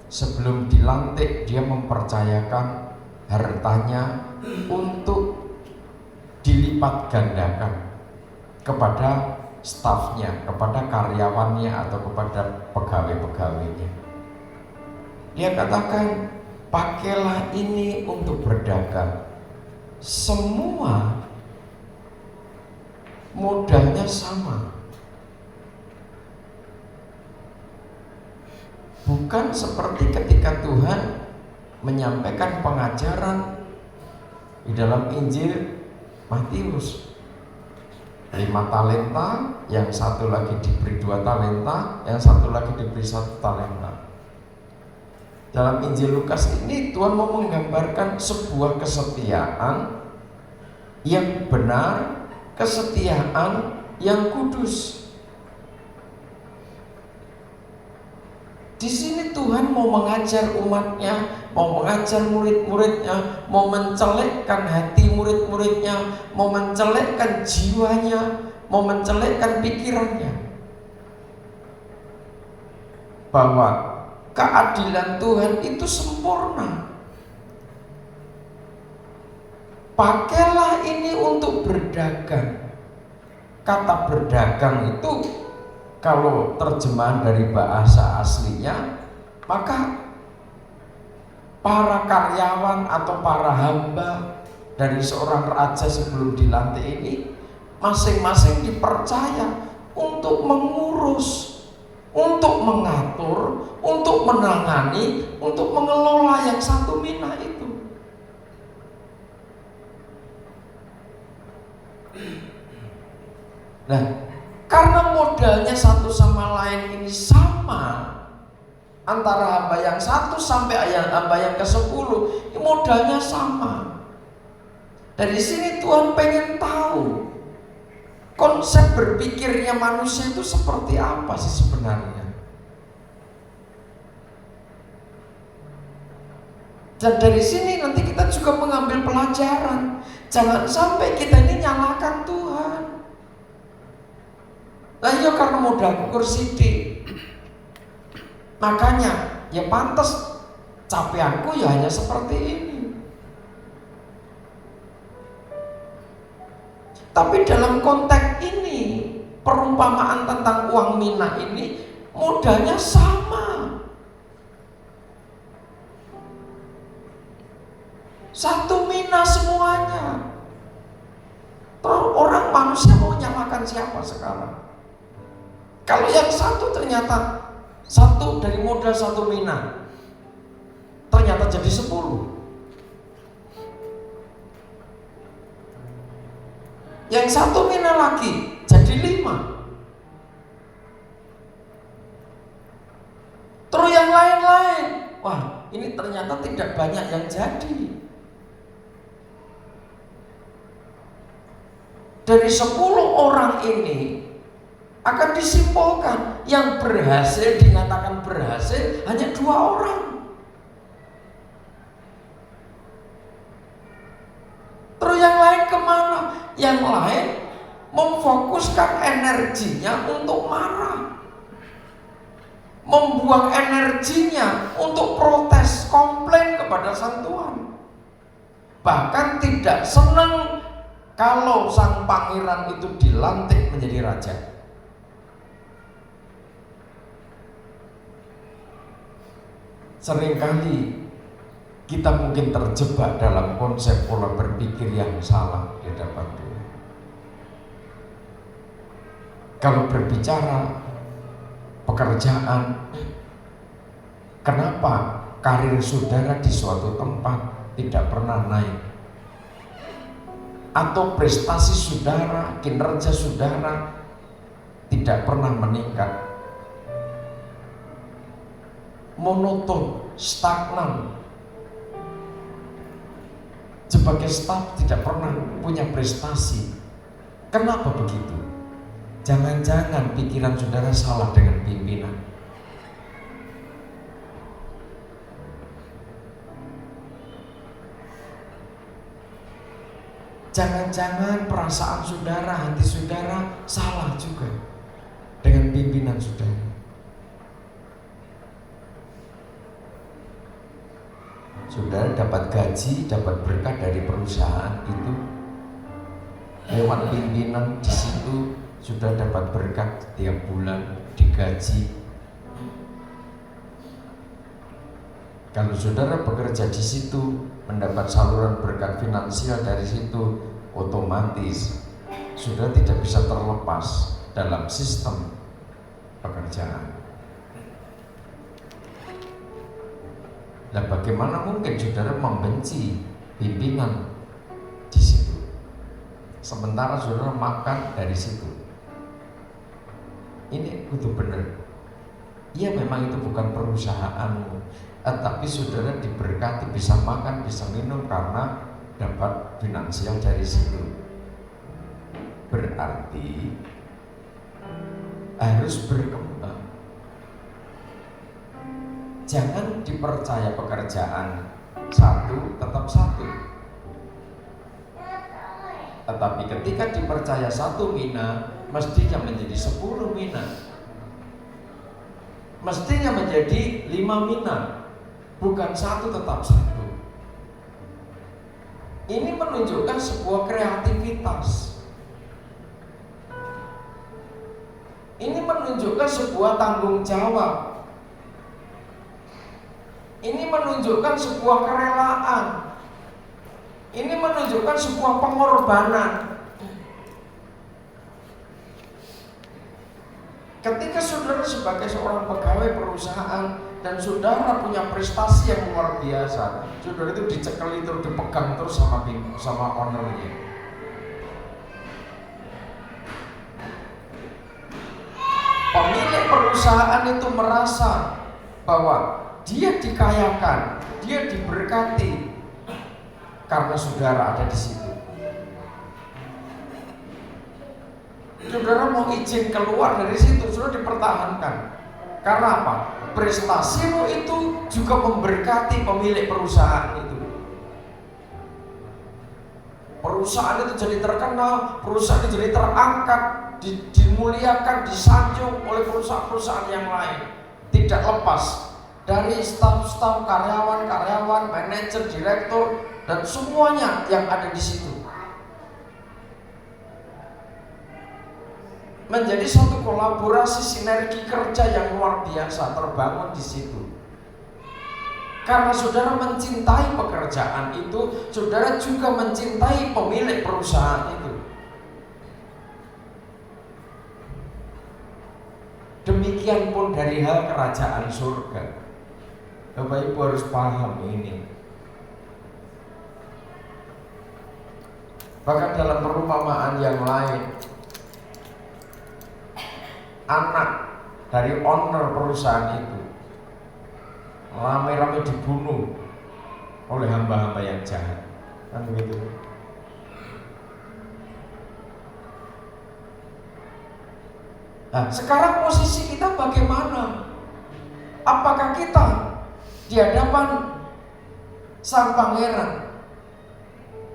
sebelum dilantik dia mempercayakan hartanya untuk dilipat gandakan kepada stafnya, kepada karyawannya atau kepada pegawai-pegawainya. Dia katakan, pakailah ini untuk berdagang. Semua modalnya sama. Bukan seperti ketika Tuhan menyampaikan pengajaran di dalam Injil Matius, 5 talenta, yang satu lagi diberi 2 talenta, yang satu lagi diberi 1 talenta. Dalam Injil Lukas ini Tuhan mau menggambarkan sebuah kesetiaan yang benar, kesetiaan yang kudus. Di sini Tuhan mau mengajar umatnya, mau mengajar murid-muridnya, mau mencelekkan hati murid-muridnya, mau mencelekkan jiwanya, mau mencelekkan pikirannya, bahwa keadilan Tuhan itu sempurna. Pakailah ini untuk berdagang. Kata berdagang itu kalau terjemahan dari bahasa aslinya, maka para karyawan atau para hamba dari seorang raja sebelum dilantik ini masing-masing dipercaya untuk mengurus, untuk mengatur, untuk menangani, untuk mengelola yang 1 mina itu. Nah, karena modalnya satu sama lain ini sama, antara hamba yang 1 sampai hamba yang ke-10, modalnya sama. Dari sini Tuhan pengen tahu konsep berpikirnya manusia itu seperti apa sih sebenarnya. Dan dari sini nanti kita juga mengambil pelajaran. Jangan sampai kita ini nyalakan Tuhan. Nah, iya karena modalku kursi D, makanya ya pantas capaianku ya hanya seperti ini. Tapi dalam konteks ini, perumpamaan tentang uang mina ini modalnya sama. 1 mina semuanya. Terus orang manusia mau nyalakan siapa sekarang? Kalau yang 1 ternyata 1 dari modal 1 mina ternyata jadi 10. Yang 1 mina lagi jadi 5. Terus yang lain-lain, wah ini ternyata tidak banyak yang jadi. Dari 10 orang ini akan disimpulkan yang berhasil, dinyatakan berhasil hanya 2 orang. Terus yang lain kemana? Yang lain memfokuskan energinya untuk marah, membuang energinya untuk protes, komplain kepada sang Tuhan. Bahkan tidak senang kalau sang pangeran itu dilantik menjadi raja. Seringkali kita mungkin terjebak dalam konsep pola berpikir yang salah di hadapan Tuhan. Kalau berbicara pekerjaan, kenapa karir saudara di suatu tempat tidak pernah naik? Atau prestasi saudara, kinerja saudara tidak pernah meningkat? Monoton, stagnan. Sebagai staf tidak pernah punya prestasi. Kenapa begitu? Jangan-jangan pikiran saudara salah dengan pimpinan. Jangan-jangan perasaan saudara, hati saudara salah juga dengan pimpinan saudara. Saudara dapat gaji, dapat berkat dari perusahaan itu lewat pimpinan, di situ sudah dapat berkat tiap bulan, digaji. Kalau saudara bekerja di situ, mendapat saluran berkat finansial dari situ, otomatis saudara tidak bisa terlepas dalam sistem pekerjaan. Dan bagaimana mungkin saudara membenci pimpinan di situ, sementara saudara makan dari situ? Ini kudu benar. Iya, memang itu bukan perusahaanmu, tapi saudara diberkati bisa makan, bisa minum karena dapat finansial dari situ. Berarti harus berkembang. Jangan dipercaya pekerjaan satu tetap satu, tetapi ketika dipercaya satu mina, mestinya menjadi 10 mina, mestinya menjadi 5 mina, bukan satu tetap satu. Ini menunjukkan sebuah kreativitas. Ini menunjukkan sebuah tanggung jawab. Ini menunjukkan sebuah kerelaan. Ini menunjukkan sebuah pengorbanan. Ketika saudara sebagai seorang pegawai perusahaan dan saudara punya prestasi yang luar biasa, saudara itu dicekeli terus, dipegang terus sama ownernya. Pemilik perusahaan itu merasa bahwa dia dikayakan, dia diberkati karena saudara ada di situ. Saudara mau izin keluar dari situ, saudara dipertahankan. Karena apa? Prestasimu itu juga memberkati pemilik perusahaan itu. Perusahaan itu jadi terkenal, perusahaan itu jadi terangkat, dimuliakan, disanjung oleh perusahaan-perusahaan yang lain. Tidak lepas dari staf-staf, karyawan-karyawan, manajer, direktur, dan semuanya yang ada di situ. Menjadi satu kolaborasi sinergi kerja yang luar biasa terbangun di situ. Karena saudara mencintai pekerjaan itu, saudara juga mencintai pemilik perusahaan itu. Demikian pun dari hal kerajaan surga. Bapak Ibu harus paham ini. Bahkan dalam perumpamaan yang lain, anak dari owner perusahaan itu rame-rame dibunuh oleh hamba-hamba yang jahat. Kan begitu. Nah, sekarang posisi kita bagaimana? Apakah kita di hadapan sang pangeran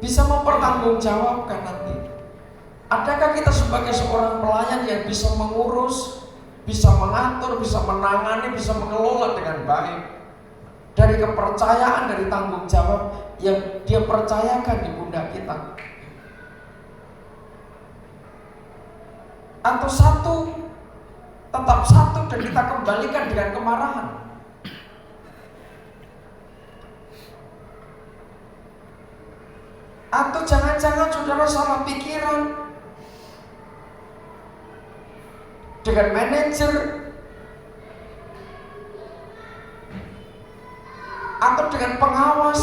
bisa mempertanggungjawabkan nanti Adakah kita sebagai seorang pelayan yang bisa mengurus, bisa mengatur, bisa menangani, bisa mengelola dengan baik? Dari kepercayaan, dari tanggung jawab yang Dia percayakan di pundak kita. Atau tetap satu dan kita kembalikan dengan kemarahan. Atau jangan-jangan saudara salah pikiran dengan manajer atau dengan pengawas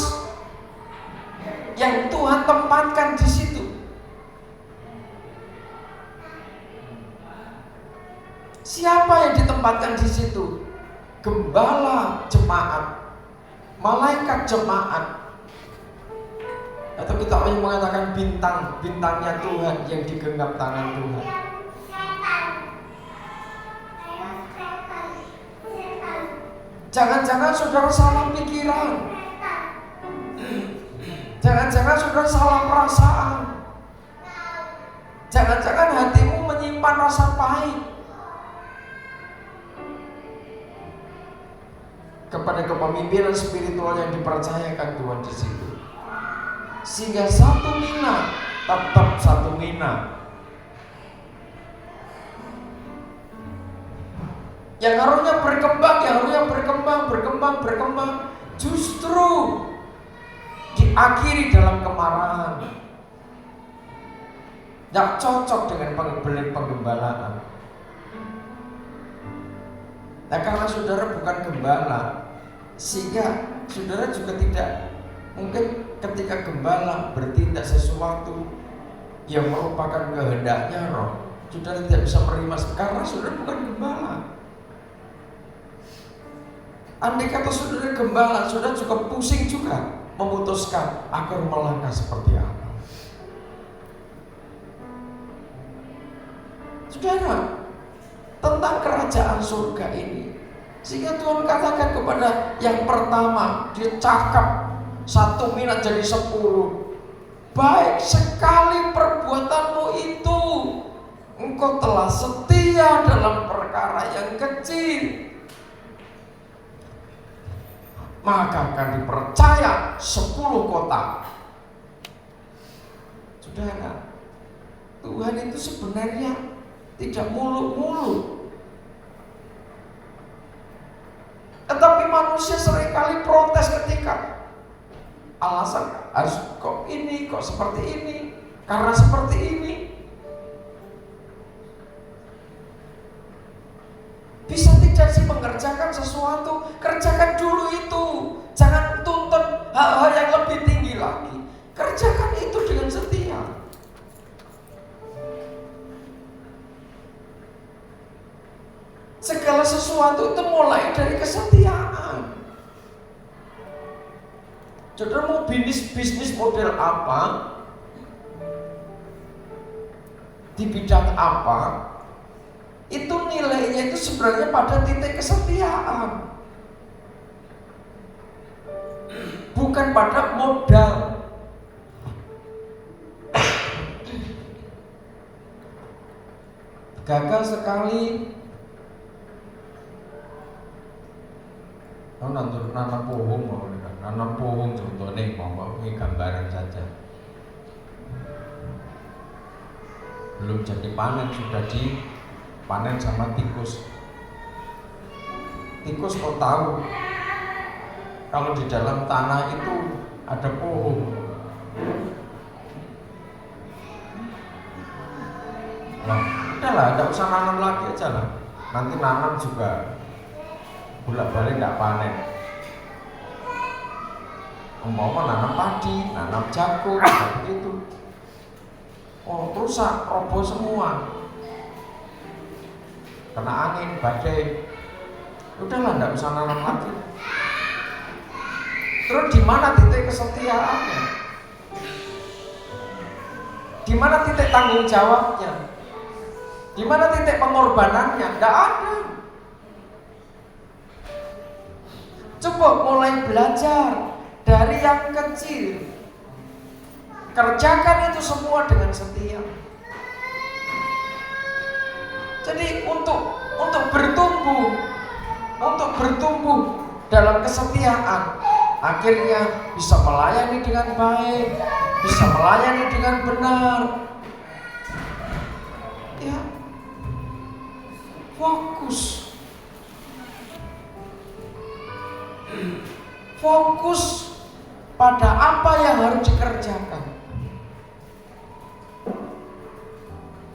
yang Tuhan tempatkan di situ. Siapa yang ditempatkan di situ? Gembala jemaat, malaikat jemaat, atau kita mengatakan bintangnya Tuhan yang digenggam tangan Tuhan. Jangan-jangan saudara salah pikiran, jangan-jangan saudara salah perasaan, jangan-jangan hatimu menyimpan rasa pahit kepada kepemimpinan spiritual yang dipercayakan Tuhan di situ. Sehingga satu mina tetap satu mina. Yang harusnya berkembang, justru diakhiri dalam kemarahan. Tidak cocok dengan penggembalaan. Nah, karena saudara bukan gembala, sehingga saudara juga tidak mungkin ketika gembala bertindak sesuatu yang merupakan kehendaknya roh, saudara tidak bisa menerima karena saudara bukan gembala. Andai kata saudara gembala, saudara juga pusing juga memutuskan akan melangkah seperti apa. Saudara, tentang kerajaan surga ini, sehingga Tuhan katakan kepada yang pertama, dia cakap 1 mina jadi 10. Baik sekali perbuatanmu itu, engkau telah setia dalam perkara yang kecil, maka akan dipercaya 10 kota. Saudara, Tuhan itu sebenarnya tidak muluk-muluk. Tetapi manusia seringkali protes ketika alasan harus kok ini, kok seperti ini, karena seperti ini. Bisa tidak sih mengerjakan sesuatu, kerjakan dulu itu. Jangan tuntut hal-hal yang lebih tinggi lagi. Kerjakan itu dengan setia. Segala sesuatu itu mulai dari kesetiaan. Saudara mau bisnis model apa, di bidang apa, itu nilainya itu sebenarnya pada titik kesetiaan, bukan pada modal. Gagal sekali nanam pohon contohnya ini gambaran saja, belum jadi panen sudah dipanen sama tikus. Tikus kok tahu kalau di dalam tanah itu ada pohon? Nah, udahlah, tidak usah nanam lagi aja lah. Nanti nanam juga bolak-balik nggak panen. Umpama nanam padi, nanam jagung, begitu. Oh, rusak, roboh semua. Kena angin, badai. Udahlah, nggak usah nanam lagi. Terus di mana titik kesetiaannya? Di mana titik tanggung jawabnya? Di mana titik pengorbanannya? Nggak ada. Coba mulai belajar dari yang kecil. Kerjakan itu semua dengan setia. Jadi untuk bertumbuh dalam kesetiaan, akhirnya bisa melayani dengan baik, bisa melayani dengan benar. Ya, fokus pada apa yang harus dikerjakan.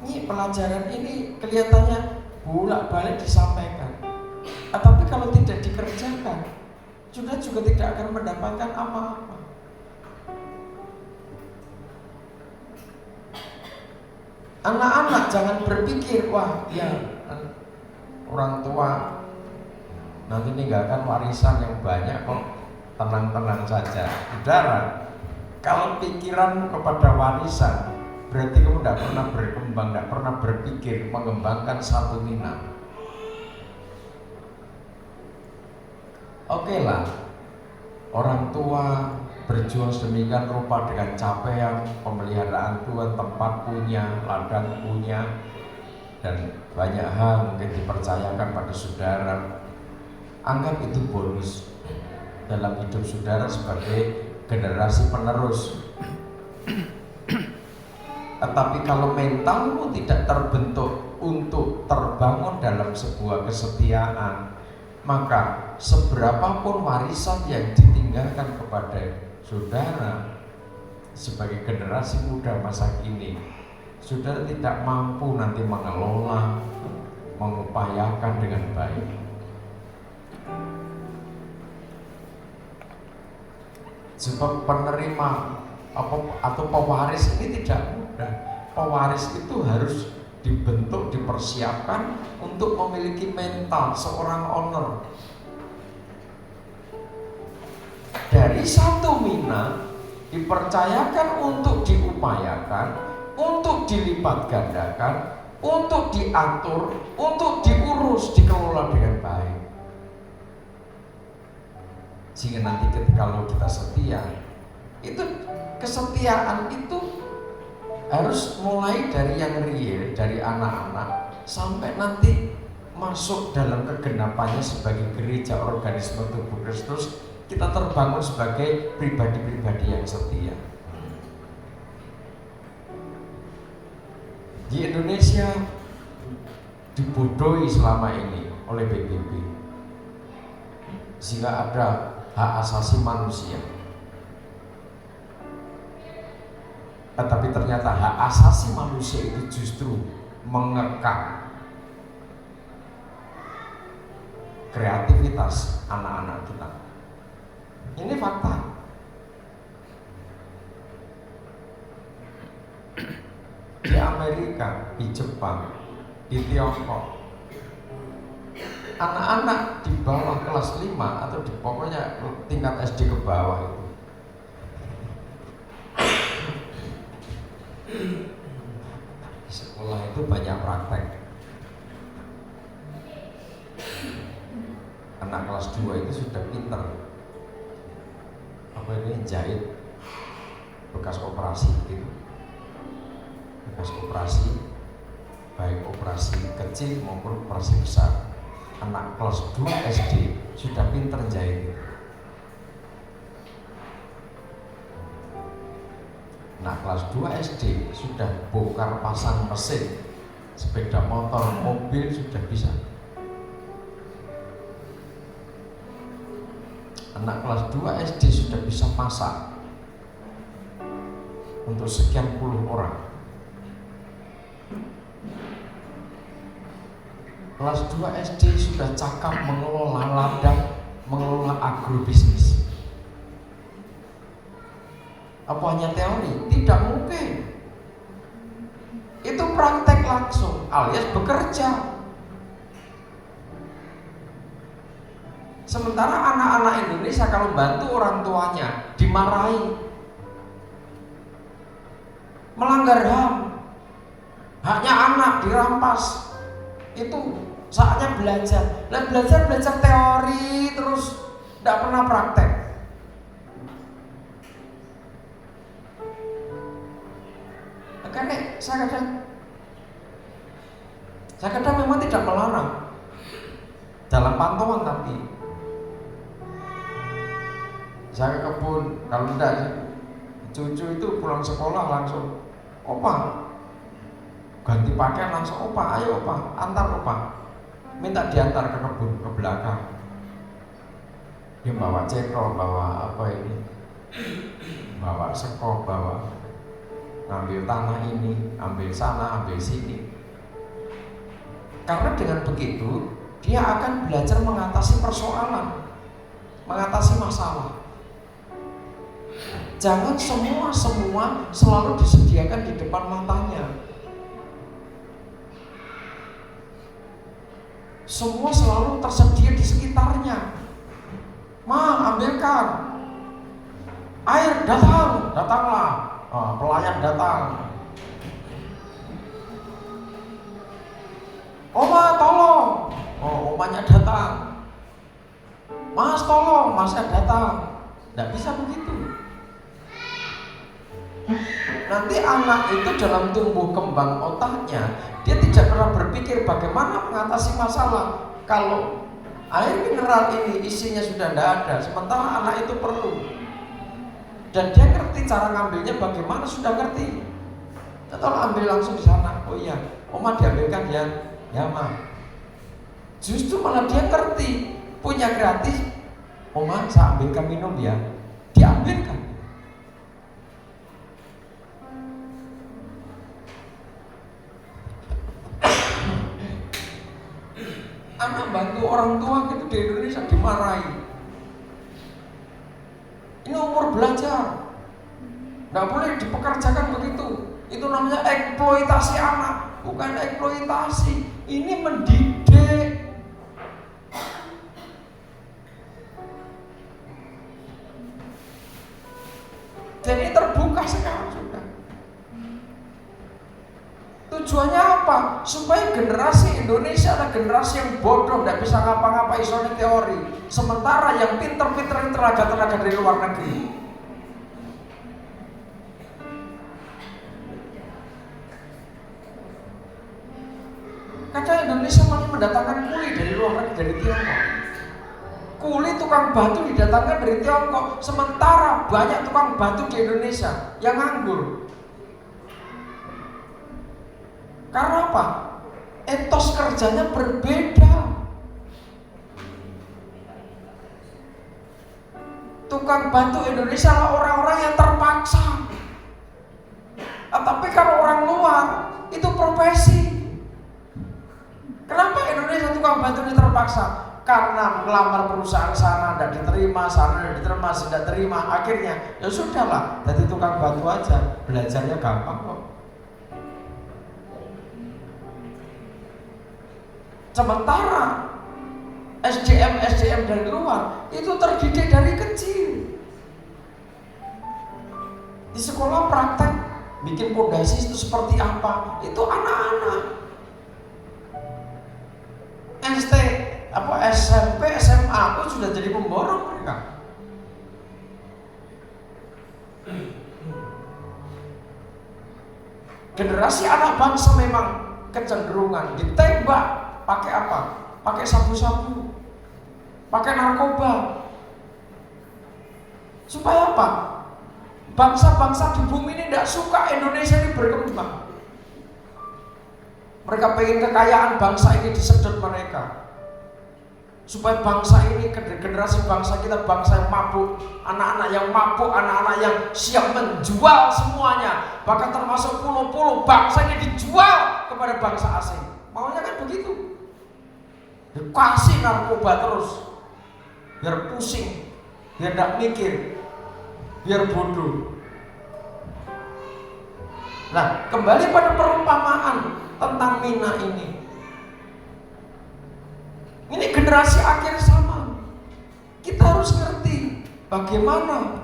Ini pelajaran ini kelihatannya bolak-balik disampaikan, tetapi kalau tidak dikerjakan, juga tidak akan mendapatkan apa-apa. Anak-anak jangan berpikir, wah ya orang tua nanti meninggalkan warisan yang banyak kok, tenang-tenang saja. Saudara, kalau pikiranmu kepada warisan, berarti kamu tidak pernah berkembang, tidak pernah berpikir mengembangkan satu minat. Oke lah, orang tua berjuang sedemikian rupa dengan capaian pemeliharaan Tuhan, tempat punya, ladang punya, dan banyak hal mungkin dipercayakan pada saudara. Anggap itu bonus dalam hidup saudara sebagai generasi penerus. Tetapi kalau mentalmu tidak terbentuk untuk terbangun dalam sebuah kesetiaan, maka seberapapun warisan yang ditinggalkan kepada saudara sebagai generasi muda masa kini, saudara tidak mampu nanti mengelola, mengupayakan dengan baik. Sebab penerima atau pewaris ini tidak mudah. Pewaris itu harus dibentuk, dipersiapkan untuk memiliki mental seorang owner. Dari satu mina dipercayakan untuk diupayakan, untuk dilipat gandakan, untuk diatur, untuk diurus, dikelola dengan baik. Sehingga nanti kalau kita setia, itu kesetiaan itu harus mulai dari yang real, dari anak-anak sampai nanti masuk dalam kegenapannya sebagai gereja organisme tubuh Kristus. Kita terbangun sebagai pribadi-pribadi yang setia. Di Indonesia dibodohi selama ini oleh PBB, sehingga ada hak asasi manusia. Tetapi ternyata hak asasi manusia itu justru mengekang kreativitas anak-anak kita. Ini fakta. Di Amerika, di Jepang, di Tiongkok, anak-anak di bawah kelas 5 atau di pokoknya tingkat SD ke bawah itu, di sekolah itu banyak praktek. Anak kelas 2 itu sudah pinter. Apa ini jahit bekas operasi gitu. Bekas operasi, baik operasi kecil maupun operasi besar. Anak kelas 2 SD sudah pinter jahit. Anak kelas 2 SD sudah bongkar pasang mesin, sepeda motor, mobil sudah bisa. Anak kelas 2 SD sudah bisa masak untuk sekian puluh orang. Kelas 2 SD sudah cakap mengelola ladang, mengelola agrobisnis. Apa hanya teori? Tidak mungkin. Itu praktek langsung alias bekerja. Sementara anak-anak Indonesia kalau bantu orang tuanya dimarahi, melanggar HAM, haknya anak dirampas. Itu saatnya belajar. Nah, belajar teori terus, tidak pernah praktek. Makanya saya kadang Saya kadang memang tidak melarang dalam pantauan, tapi saya ke kebun, kalau enggak cucu itu pulang sekolah langsung, opa ganti pakaian langsung, opa ayo opa antar opa, minta diantar ke kebun ke belakang. Dia bawa cekro, bawa apa ini, bawa sekop, bawa ngambil tanah ini, ambil sana, ambil sini. Karena dengan begitu dia akan belajar mengatasi persoalan, mengatasi masalah. Jangan semua selalu disediakan di depan matanya. Semua selalu tersedia di sekitarnya. Ma, ambilkan. Air datang, datanglah. Pelayan datang. Oma tolong. Oh, omanya datang. Mas tolong, masnya datang. Tidak bisa begitu. Nanti anak itu dalam tumbuh kembang otaknya, dia tidak pernah berpikir bagaimana mengatasi masalah. Kalau air mineral ini isinya sudah tidak ada, sementara anak itu perlu, dan dia ngerti cara ngambilnya bagaimana, sudah ngerti. Atau ambil langsung di sana. Oh iya, oma diambilkan ya, ya ma. Justru malah dia ngerti, punya gratis. Oma, saya ambilkan minum ya, diambilkan. Anak bantu orang tua gitu di Indonesia dimarahi. Ini umur belajar, nggak boleh dipekerjakan begitu. Itu namanya eksploitasi anak, bukan eksploitasi. Ini mendidik. Jadi terbuka sekarang sudah. Tujuannya apa? Supaya generasi Indonesia adalah generasi yang bodoh, tidak bisa ngapa-ngapain soal teori. Sementara yang pinter-pinter ini tenaga-tenaga dari luar negeri. Kadang Indonesia malah mendatangkan kuli dari luar negeri, dari Tiongkok. Kuli tukang batu didatangkan dari Tiongkok, sementara banyak tukang batu di Indonesia yang nganggur. Karena apa? Etos kerjanya berbeda. Tukang batu Indonesia adalah orang-orang yang terpaksa. Tapi kalau orang luar itu profesi. Kenapa Indonesia tukang batu ini terpaksa? Karena melamar perusahaan sana tidak diterima, sana tidak diterima, tidak terima. Akhirnya ya sudahlah, jadi tukang batu aja, belajarnya gampang kok. Sementara SDM dari luar itu terdidik dari kecil. Di sekolah praktek bikin pondasi itu seperti apa? Itu anak-anak. SMP, SMA itu sudah jadi pemborong mereka. Generasi anak bangsa memang kecenderungan ditembak. Pakai apa? Pakai sabu-sabu, pakai narkoba. Supaya apa? Bangsa-bangsa di bumi ini tidak suka Indonesia ini berkembang. Mereka pengen kekayaan bangsa ini disedot mereka. Supaya bangsa ini, generasi bangsa kita, bangsa yang mabuk, anak-anak yang mabuk, anak-anak yang siap menjual semuanya. Bahkan termasuk pulau-pulau bangsa ini dijual kepada bangsa asing. Maunya kan begitu. Dikasih narkoba terus, biar pusing, biar tidak mikir, biar bodoh. Nah, kembali pada perumpamaan tentang Mina ini. Ini generasi akhir zaman. Kita harus ngerti bagaimana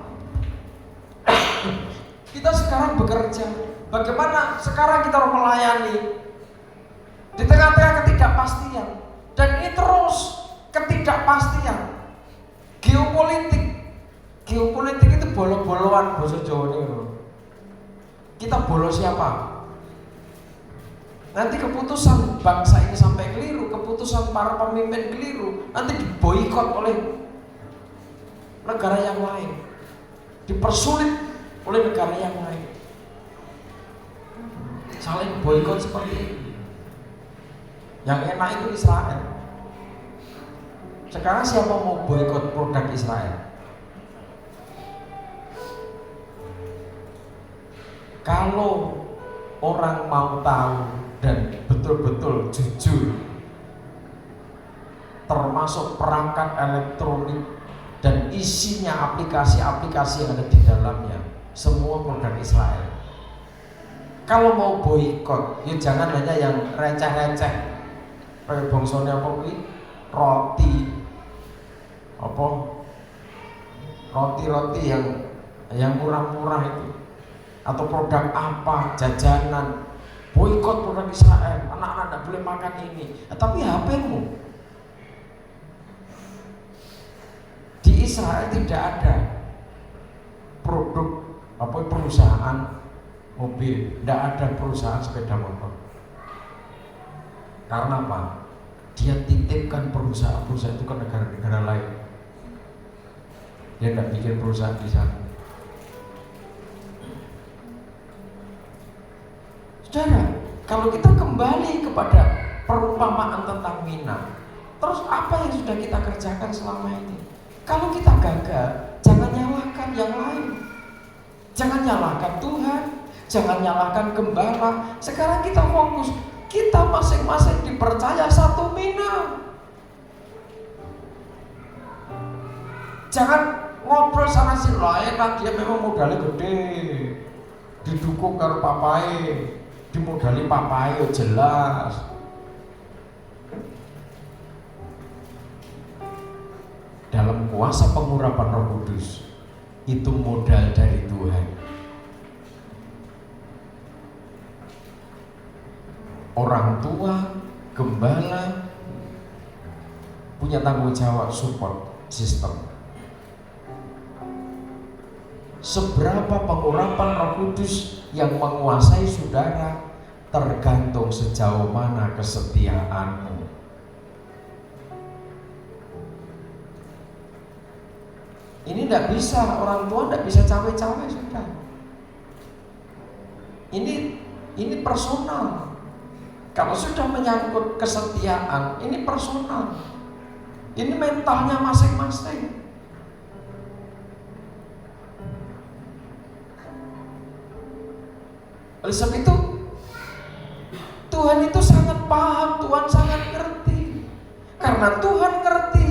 kita sekarang bekerja, bagaimana sekarang kita harus melayani di tengah-tengah ketidakpastian. Dan ini terus ketidakpastian. Geopolitik itu bolo-boloan bahasa Jawa ini. Kita bolo siapa? nanti keputusan bangsa ini sampai keliru, keputusan para pemimpin keliru, nanti diboikot oleh negara yang lain, dipersulit oleh negara yang lain, saling boikot seperti ini. Yang enak itu Israel. Sekarang siapa mau boikot produk Israel? Kalau orang mau tahu dan betul-betul jujur, termasuk perangkat elektronik dan isinya aplikasi-aplikasi yang ada di dalamnya, semua produk Israel. Kalau mau boikot, ya jangan hanya yang receh-receh, kayak bangsanya apa ini, roti yang murah-murah itu, atau produk apa, jajanan, boikot produk Israel, anak-anak tidak boleh makan ini. Tapi HP-mu di Israel tidak ada produk perusahaan mobil, tidak ada perusahaan sepeda motor. Karena apa? Dia titipkan perusahaan itu ke negara-negara lain. Dia tidak bikin perusahaan di sana. Saudara, kalau kita kembali kepada perumpamaan tentang Mina, terus apa yang sudah kita kerjakan selama ini? Kalau kita gagal, jangan nyalahkan yang lain, jangan nyalahkan Tuhan, jangan nyalahkan gembala. Sekarang kita fokus, kita masing-masing dipercaya satu Mina. Jangan ngobrol sama si lain, dia memang modalnya gede, didukung karo papai, dimodali papai jelas. Dalam kuasa pengurapan Roh Kudus, itu modal dari Tuhan. Orang tua, gembala punya tanggung jawab support sistem. Seberapa pengurapan Roh Kudus yang menguasai saudara tergantung sejauh mana kesetiaanmu. Ini tidak bisa, orang tua tidak bisa cawe-cawe sudah. Ini personal. Kalau sudah menyangkut kesetiaan, ini personal. Ini mentalnya masing-masing. Oleh sebab itu, Tuhan itu sangat paham, Tuhan sangat ngerti. Karena Tuhan ngerti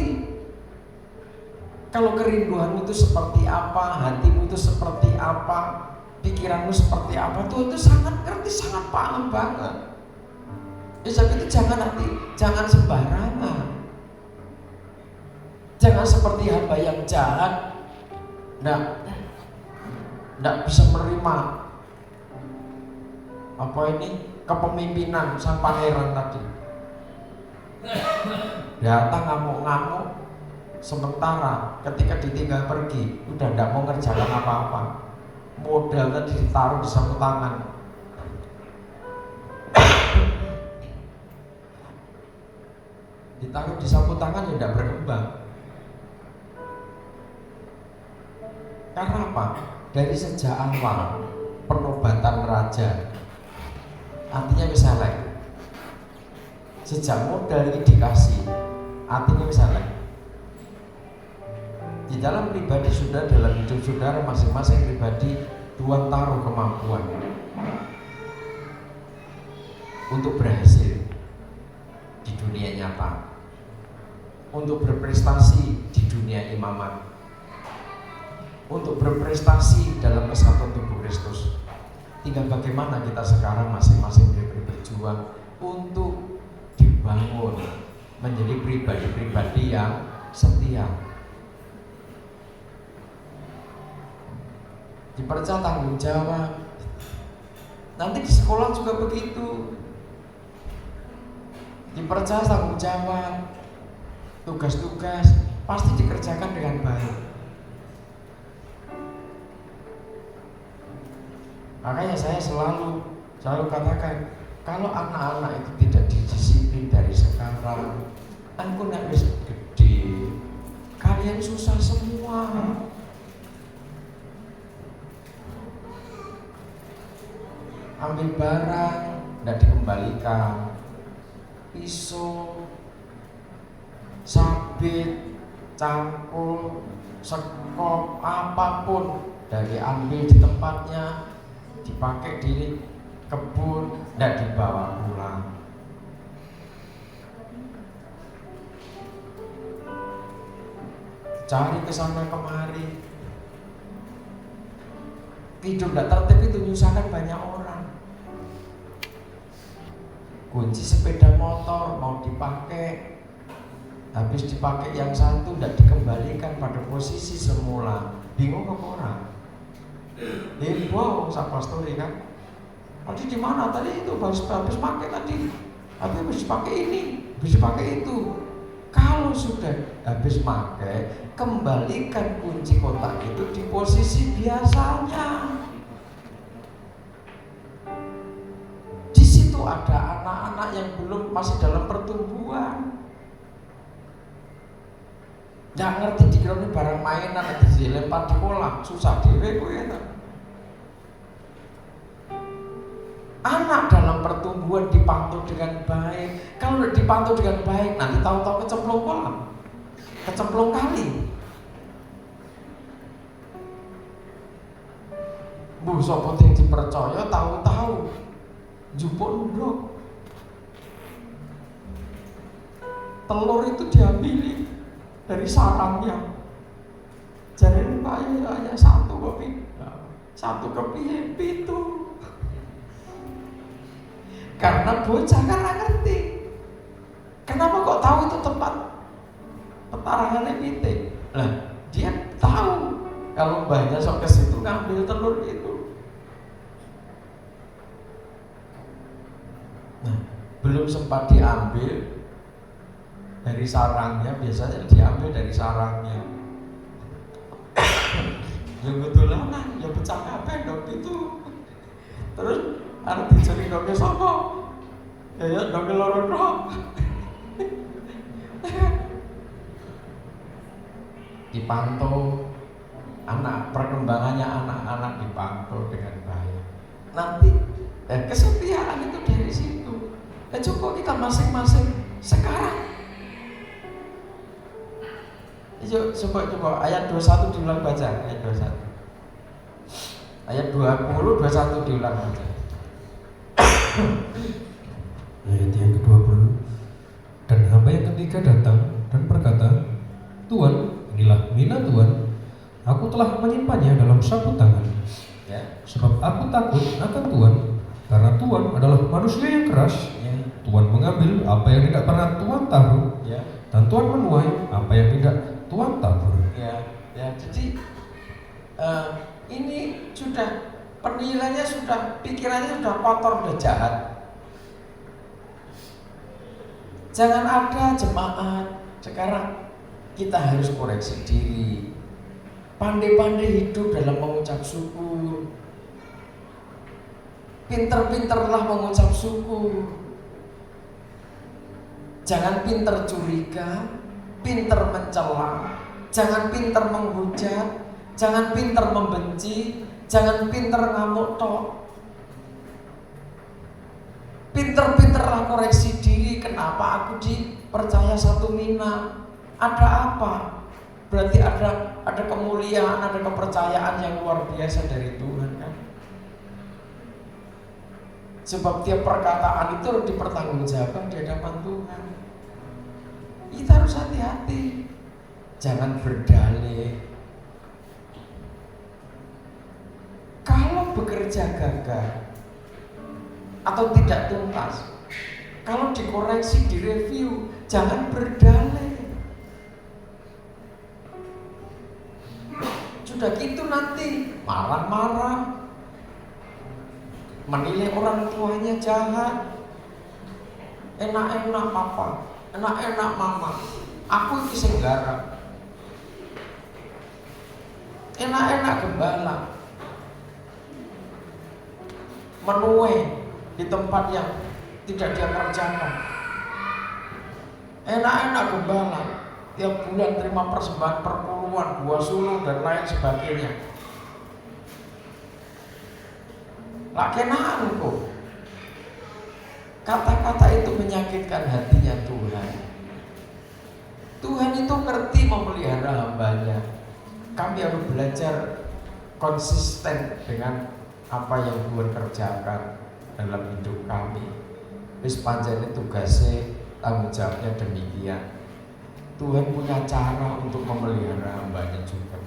kalau kerinduanmu itu seperti apa, hatimu itu seperti apa, pikiranmu seperti apa, Tuhan itu sangat ngerti, sangat paham banget. Oleh sebab itu jangan sembarangan. Jangan seperti hamba yang jahat, nggak bisa menerima kepemimpinan sang pangeran tadi. Datang ngamuk-ngamuk, sementara ketika ditinggal pergi udah tidak mau ngerjakan apa-apa. Modal tadi ditaruh di sapu tangan. Ditaruh di sapu tangan ya tidak berkembang. Karena apa? Dari sejak awal penobatan raja, artinya misalnya sejak modal ini dikasih, artinya misalnya di dalam pribadi saudara, dalam hidup saudara masing-masing pribadi, Tuhan taruh kemampuan untuk berhasil di dunia nyata, untuk berprestasi di dunia imamat, untuk berprestasi dalam kesatuan tubuh Kristus. Tinggal bagaimana kita sekarang masing-masing berjuang untuk dibangun menjadi pribadi-pribadi yang setia. Dipercaya tanggung jawab. Nanti di sekolah juga begitu. Dipercaya tanggung jawab. Tugas-tugas pasti dikerjakan dengan baik. Makanya saya selalu katakan, Kalau anak-anak itu tidak didisiplin dari sekarang, engko nek wis gede, kalian susah semua. Ambil barang tidak dikembalikan, pisau, sabit, cangkul, sekop, apapun dari ambil di tempatnya, dipakai di kebun, tidak dibawa pulang. Cari kesana kemari, hidup tidak tertib itu menyusahkan banyak orang. Kunci sepeda motor mau dipakai, habis dipakai yang satu tidak dikembalikan pada posisi semula, bingung apa orang? Wow, sak pastori kan? Tadi di mana tadi itu habis pakai tadi, habis pakai ini, habis pakai itu. Kalau sudah habis pakai, kembalikan kunci kotak itu di posisi biasanya. Di situ ada anak-anak yang belum masih dalam pertumbuhan. Nggak ngerti dikira ini barang mainan nanti dilempar di kolam, susah dewe kowe ya. Anak dalam pertumbuhan dipantau dengan baik. Kalau dipantau dengan baik, nanti tahu-tahu kecemplung kolam, kecemplung kali. Bu sapa sing dipercaya tahu-tahu njupuk ndok. Telur itu diambil dari sarangnya. Jadi Pak hanya satu kopi, satu kepiye pitu. Karena bocah kan nggak ngerti. Kenapa kok tahu itu tempat petarangannya pitik? Nah, dia tahu kalau mbahnya sok ke situ ngambil telur itu. Nah, belum sempat diambil dari sarangnya, biasanya diambil dari sarangnya. Yang betulan, ya pecah kabeh dong itu. Terus arep dicuri dongke sapa? Ya dongke loro tok. Dipantau anak, perkembangannya anak-anak dipantau dengan baik. Nanti kesetiaan itu dari situ. Cukup kita masing-masing sekarang. Yuk coba ayat 21 diulang baca, ayat 21. Ayat 20, 21 diulang baca. Ayat yang ke-20. Dan hamba yang ketiga datang dan berkata, Tuhan, inilah mina Tuhan, aku telah menyimpannya dalam sapu tangan. Ya. Sebab aku takut akan Tuhan, karena Tuhan adalah manusia yang keras. Ya. Tuhan mengambil apa yang tidak pernah Tuhan taruh, Ya. dan Tuhan menuai apa yang tidak Tuhan tabur. Ya. Jadi ini sudah penilaiannya, sudah pikirannya sudah kotor, sudah jahat. Jangan ada jemaat sekarang kita harus koreksi diri, pandai-pandai hidup dalam mengucap syukur, pinter-pinterlah mengucap syukur. Jangan pinter curiga, pinter mencela, jangan pinter menghujat, jangan pinter membenci, jangan pinter ngamuk tok. Pinter-pinterlah koreksi diri. Kenapa aku dipercaya satu mina? Ada apa? Berarti ada kemuliaan, ada kepercayaan yang luar biasa dari Tuhan kan? Sebab tiap perkataan itu harus dipertanggungjawabkan di hadapan Tuhan. Kita harus hati-hati. Jangan berdalih. Kalau bekerja gagal atau tidak tuntas, kalau dikoreksi, direview, jangan berdalih. Sudah gitu nanti marah-marah, menilai orang tuanya jahat, enak-enak papa, enak-enak mama, aku ini senggara, enak-enak gembala, menuai di tempat yang tidak dia kerjakan. Enak-enak gembala, tiap bulan terima persembahan perpuluhan, buah sulung dan lain sebagainya. Lah kenaan kok. Kata-kata itu menyakitkan hatinya Tuhan. Tuhan itu ngerti memelihara hambanya. Kami harus belajar konsisten dengan apa yang Tuhan kerjakan dalam hidup kami. Wis pancene tugasnya, tanggung jawabnya demikian. Tuhan punya cara untuk memelihara hambanya juga.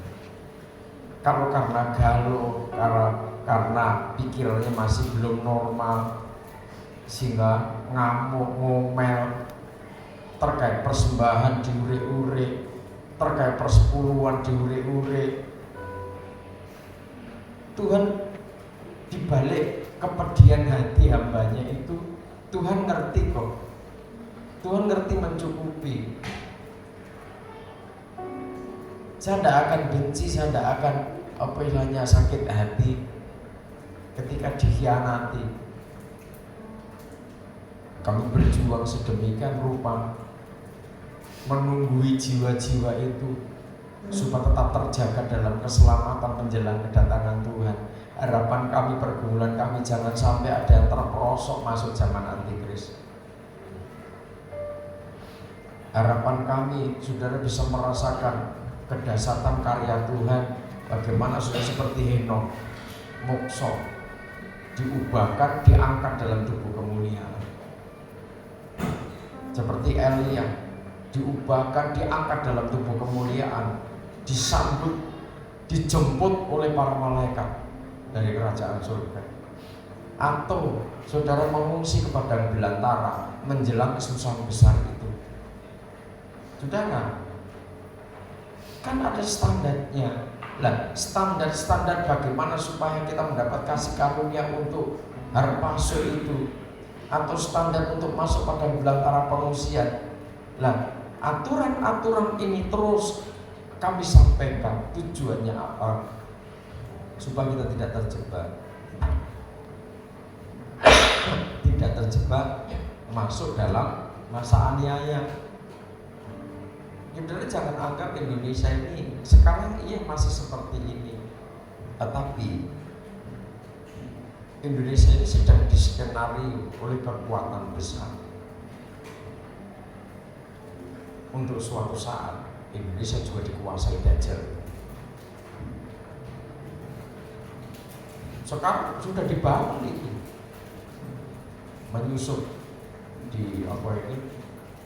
Kalau karena galau, karena pikirannya masih belum normal, sehingga ngamuk, ngomel, terkait persembahan diure-ure, terkait persepuluhan diure-ure. Tuhan dibalik kepedihan hati hambanya itu, Tuhan ngerti kok. Tuhan ngerti mencukupi. Saya tidak akan benci, saya tidak akan sakit hati ketika dikhianati. Kami berjuang sedemikian rupa menunggui jiwa-jiwa itu supaya tetap terjaga dalam keselamatan menjelang kedatangan Tuhan. Harapan kami, pergumulan kami jangan sampai ada yang terperosok masuk zaman antikris. Harapan kami, saudara bisa merasakan kedahsyatan karya Tuhan. Bagaimana sudah seperti Henok, mokso, diubahkan, diangkat dalam tubuh kemuliaan. Seperti Elia, diubahkan, diangkat dalam tubuh kemuliaan, disambut, dijemput oleh para malaikat dari kerajaan surga. Atau saudara mengungsi ke padang belantara menjelang kesusahan besar itu. Saudara, kan ada standarnya. Lah, standar bagaimana supaya kita mendapat kasih karunia untuk harpaso itu, atau standar untuk masuk pada belantara pengungsian. Lah, aturan-aturan ini terus kami sampaikan, tujuannya apa? Supaya kita tidak terjebak. Tidak terjebak masuk dalam masa aniaya. Saudara jangan anggap Indonesia ini sekarang masih seperti ini. Tetapi Indonesia ini sedang diskenario oleh kekuatan besar. Untuk suatu saat Indonesia juga dikuasai Dajjal. Sekarang sudah dibangun itu, menyusup di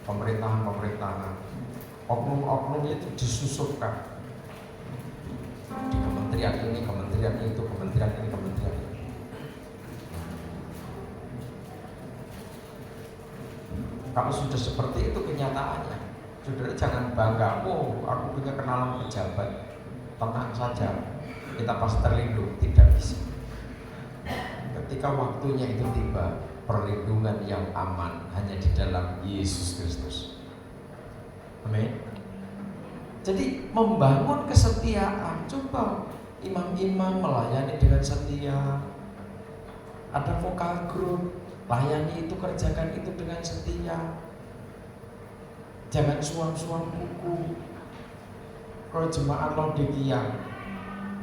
pemerintahan. Oknum-oknumnya itu disusupkan di kementerian ini, kementerian itu, kementerian ini, kementerian itu. Kalau sudah seperti itu kenyataannya, saudara jangan bangga, aku punya kenalan pejabat. Tenang saja, kita pasti terlindung. Tidak bisa. Ketika waktunya itu tiba, perlindungan yang aman hanya di dalam Yesus Kristus. Amin. Jadi membangun kesetiaan. Coba imam-imam melayani dengan setia. Ada vokal group, layani itu, kerjakan itu dengan setia. Jangan suam-suam buku. Kalau jemaat Laodikia,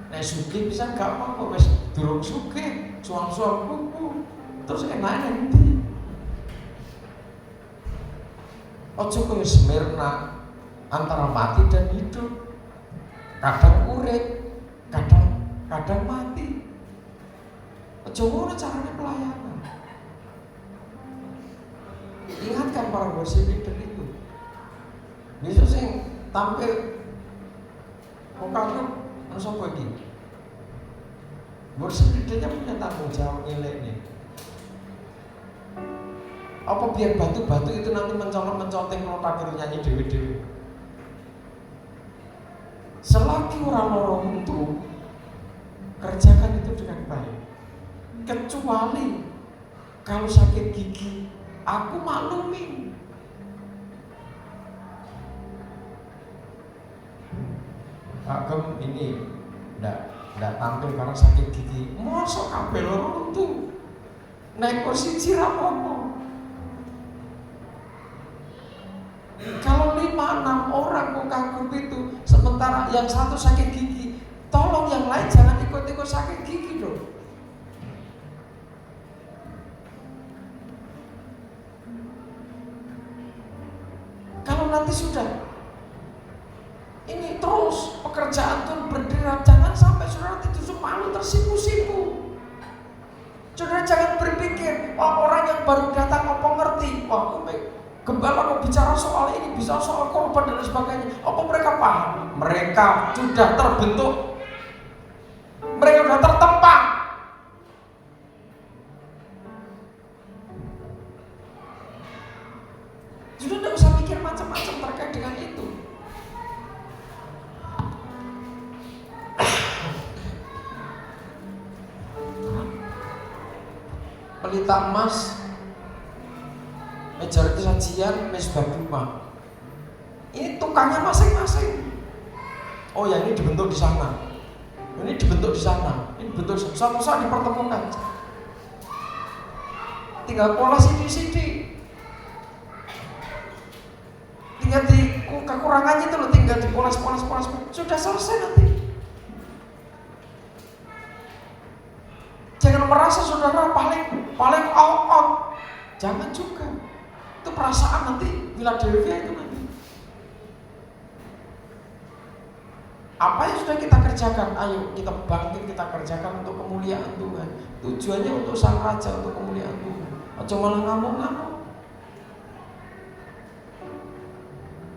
nek sugih bisa gak apa-apa, wis durung sugih, suam-suam buku. Terus enaknya nanti. Ojo kowe Smyrna antara mati dan hidup, kadang urip, kadang mati. Ojo ngono caranya pelayanan. Ingatkan para worship leader itu. Besok sing tampil vokal sapa iki? Worship leadernya punya tanggung jawab nilainya. Apa biar batu-batu itu nanti mencolok-mencolting kalau takut nyanyi dewi-dewi. Selagi orang lorong itu kerjakan itu dengan baik. Kecuali kalau sakit gigi, aku maklumin. Agam ini ndak tampil karena sakit gigi. Mosok kabeh lorong itu naik kursi apa-apa. pramuka grup itu, sementara yang satu sakit gigi, tolong yang lain jangan ikut-ikut sakit gigi dong. Kalau nanti sudah ini terus pekerjaan tuh berderak, jangan sampai saudara justru malu tersipu-sipu. Saudara jangan berpikir, wah orang yang baru datang apa ngerti, wah gembala kok bicara soal ini, bisa soal korban dan sebagainya. Apa mereka paham? Mereka sudah terbentuk, mereka sudah tertempa. Sudah tidak usah mikir macam-macam terkait dengan itu. Pelita emas, meja roti sajian, mesbah dupa. Ini tukangnya masing-masing. Oh ya, ini dibentuk di sana, ini dibentuk di sana, ini dibentuk di sana. Suatu saat dipertemukan. Tinggal pola sidik-sidik. Tinggal di kekurangannya itu loh, tinggal dipoles. Sudah selesai nanti. Jangan merasa saudara paling out. Jangan juga. Itu perasaan nanti Philadelphia itu nanti. Apa yang sudah kita kerjakan, ayo kita bangkit, kita kerjakan untuk kemuliaan Tuhan. Tujuannya untuk Sang Raja, untuk kemuliaan Tuhan. Ojo malah ngamuk-ngamuk.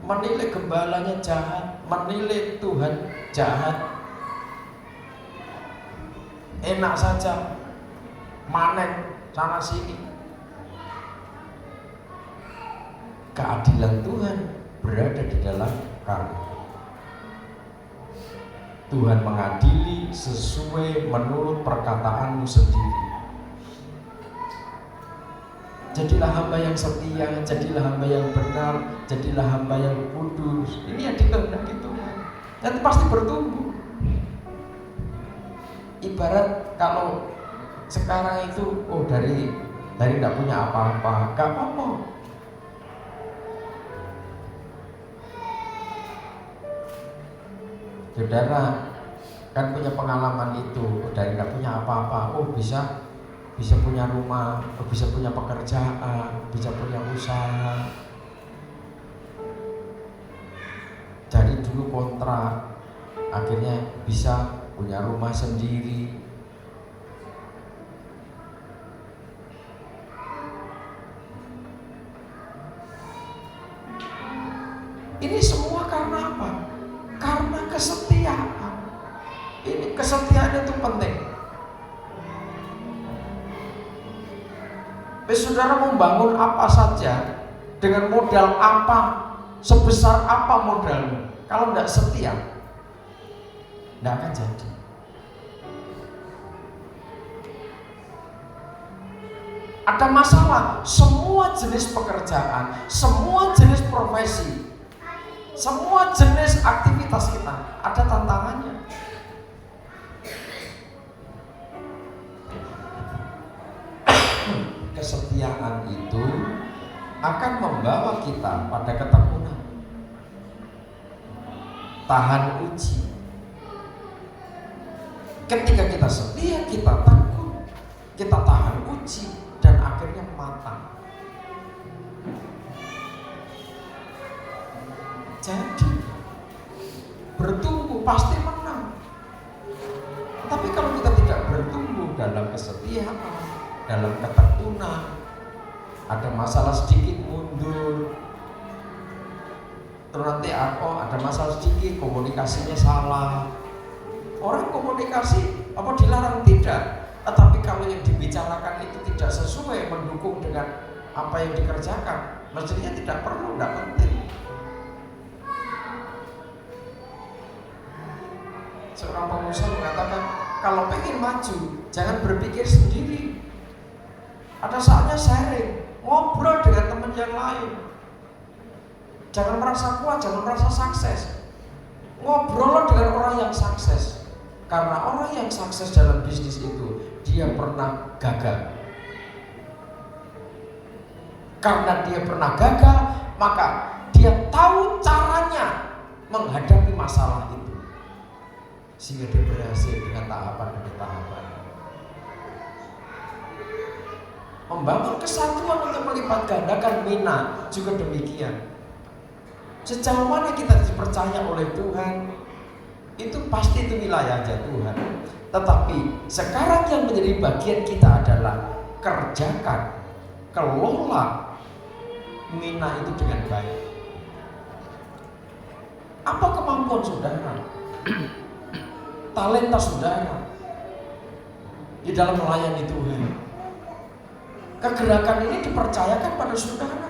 Menilai gembalanya jahat, menilai Tuhan jahat. Enak saja manen sana sini. Keadilan Tuhan berada di dalam karya. Tuhan mengadili sesuai menurut perkataanmu sendiri. Jadilah hamba yang setia, jadilah hamba yang benar, jadilah hamba yang kudus. Ini yang dikehendaki Tuhan. Dan pasti bertumbuh. Ibarat kalau sekarang itu, dari tidak punya apa-apa, gak apa-apa. Saudara kan punya pengalaman itu, dari tidak punya apa-apa, bisa punya rumah, bisa punya pekerjaan, bisa punya usaha. Dari dulu kontrak, akhirnya bisa punya rumah sendiri. Ini semua karena apa? Karena kesetiaan. Ini kesetiaan itu penting. Saudara membangun apa saja, dengan modal apa, sebesar apa modalnya, kalau tidak setia, tidak akan jadi. Ada masalah, semua jenis pekerjaan, semua jenis profesi, semua jenis aktivitas kita ada tantangannya. Kesetiaan itu akan membawa kita pada ketekunan. Tahan uji. Ketika kita setia, kita tekun, kita tahan uji, dan akhirnya matang. Jadi bertumbuh pasti menang. Tapi kalau kita tidak bertumbuh dalam kesetiaan, dalam ketekunan, ada masalah sedikit mundur, terus nanti ada masalah sedikit komunikasinya salah. Orang komunikasi apa dilarang? Tidak. Tetapi kalau yang dibicarakan itu tidak sesuai, mendukung dengan apa yang dikerjakan, mestinya tidak perlu, tidak penting. Seorang pengusaha mengatakan, kalau pengen maju, jangan berpikir sendiri. Ada saatnya sharing, ngobrol dengan teman yang lain. Jangan merasa kuat, jangan merasa sukses. Ngobrol dengan orang yang sukses. Karena orang yang sukses dalam bisnis itu, dia pernah gagal. Karena dia pernah gagal, maka dia tahu caranya menghadapi masalah itu, sehingga dia berhasil dengan tahapan demi tahapan. Membangun kesatuan untuk melipat gandakan mina juga demikian. Sejauh mana kita dipercaya oleh Tuhan, itu pasti itu wilayahnya Tuhan. Tetapi sekarang yang menjadi bagian kita adalah kerjakan, kelola mina itu dengan baik. Apa kemampuan saudara? Talenta saudara di dalam melayani Tuhan. Kegerakan ini dipercayakan pada saudara.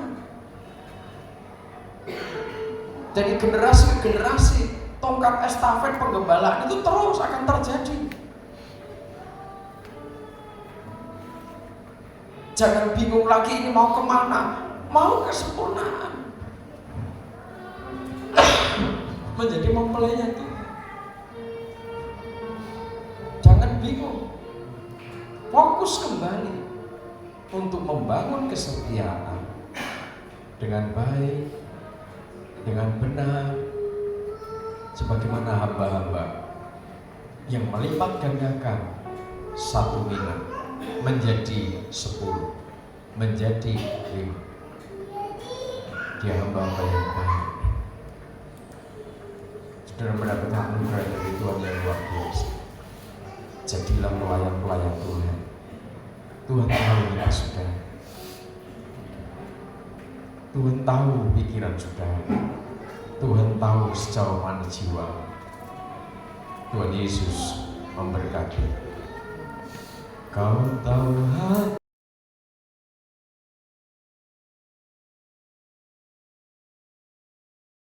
Dari generasi ke generasi, tongkat estafet penggembalaan itu terus akan terjadi. Jangan bingung lagi ini mau kemana, mau kesempurnaan, menjadi mempelainya Tuhan. Jangan bingung, fokus kembali untuk membangun kesetiaan dengan baik, dengan benar, sebagaimana hamba-hamba yang melipat gandakan satu mina menjadi 10, menjadi 5. Dia hamba-hamba yang baik. Saudara mendapatkan anugerah dari Tuhan yang luar biasa. Jadilah pelayan-pelayan Tuhan. Tuhan tahu hidup saudara. Tuhan tahu pikiran saudara. Tuhan tahu sejauh mana jiwa. Tuhan Yesus memberkati. Kau tahu hati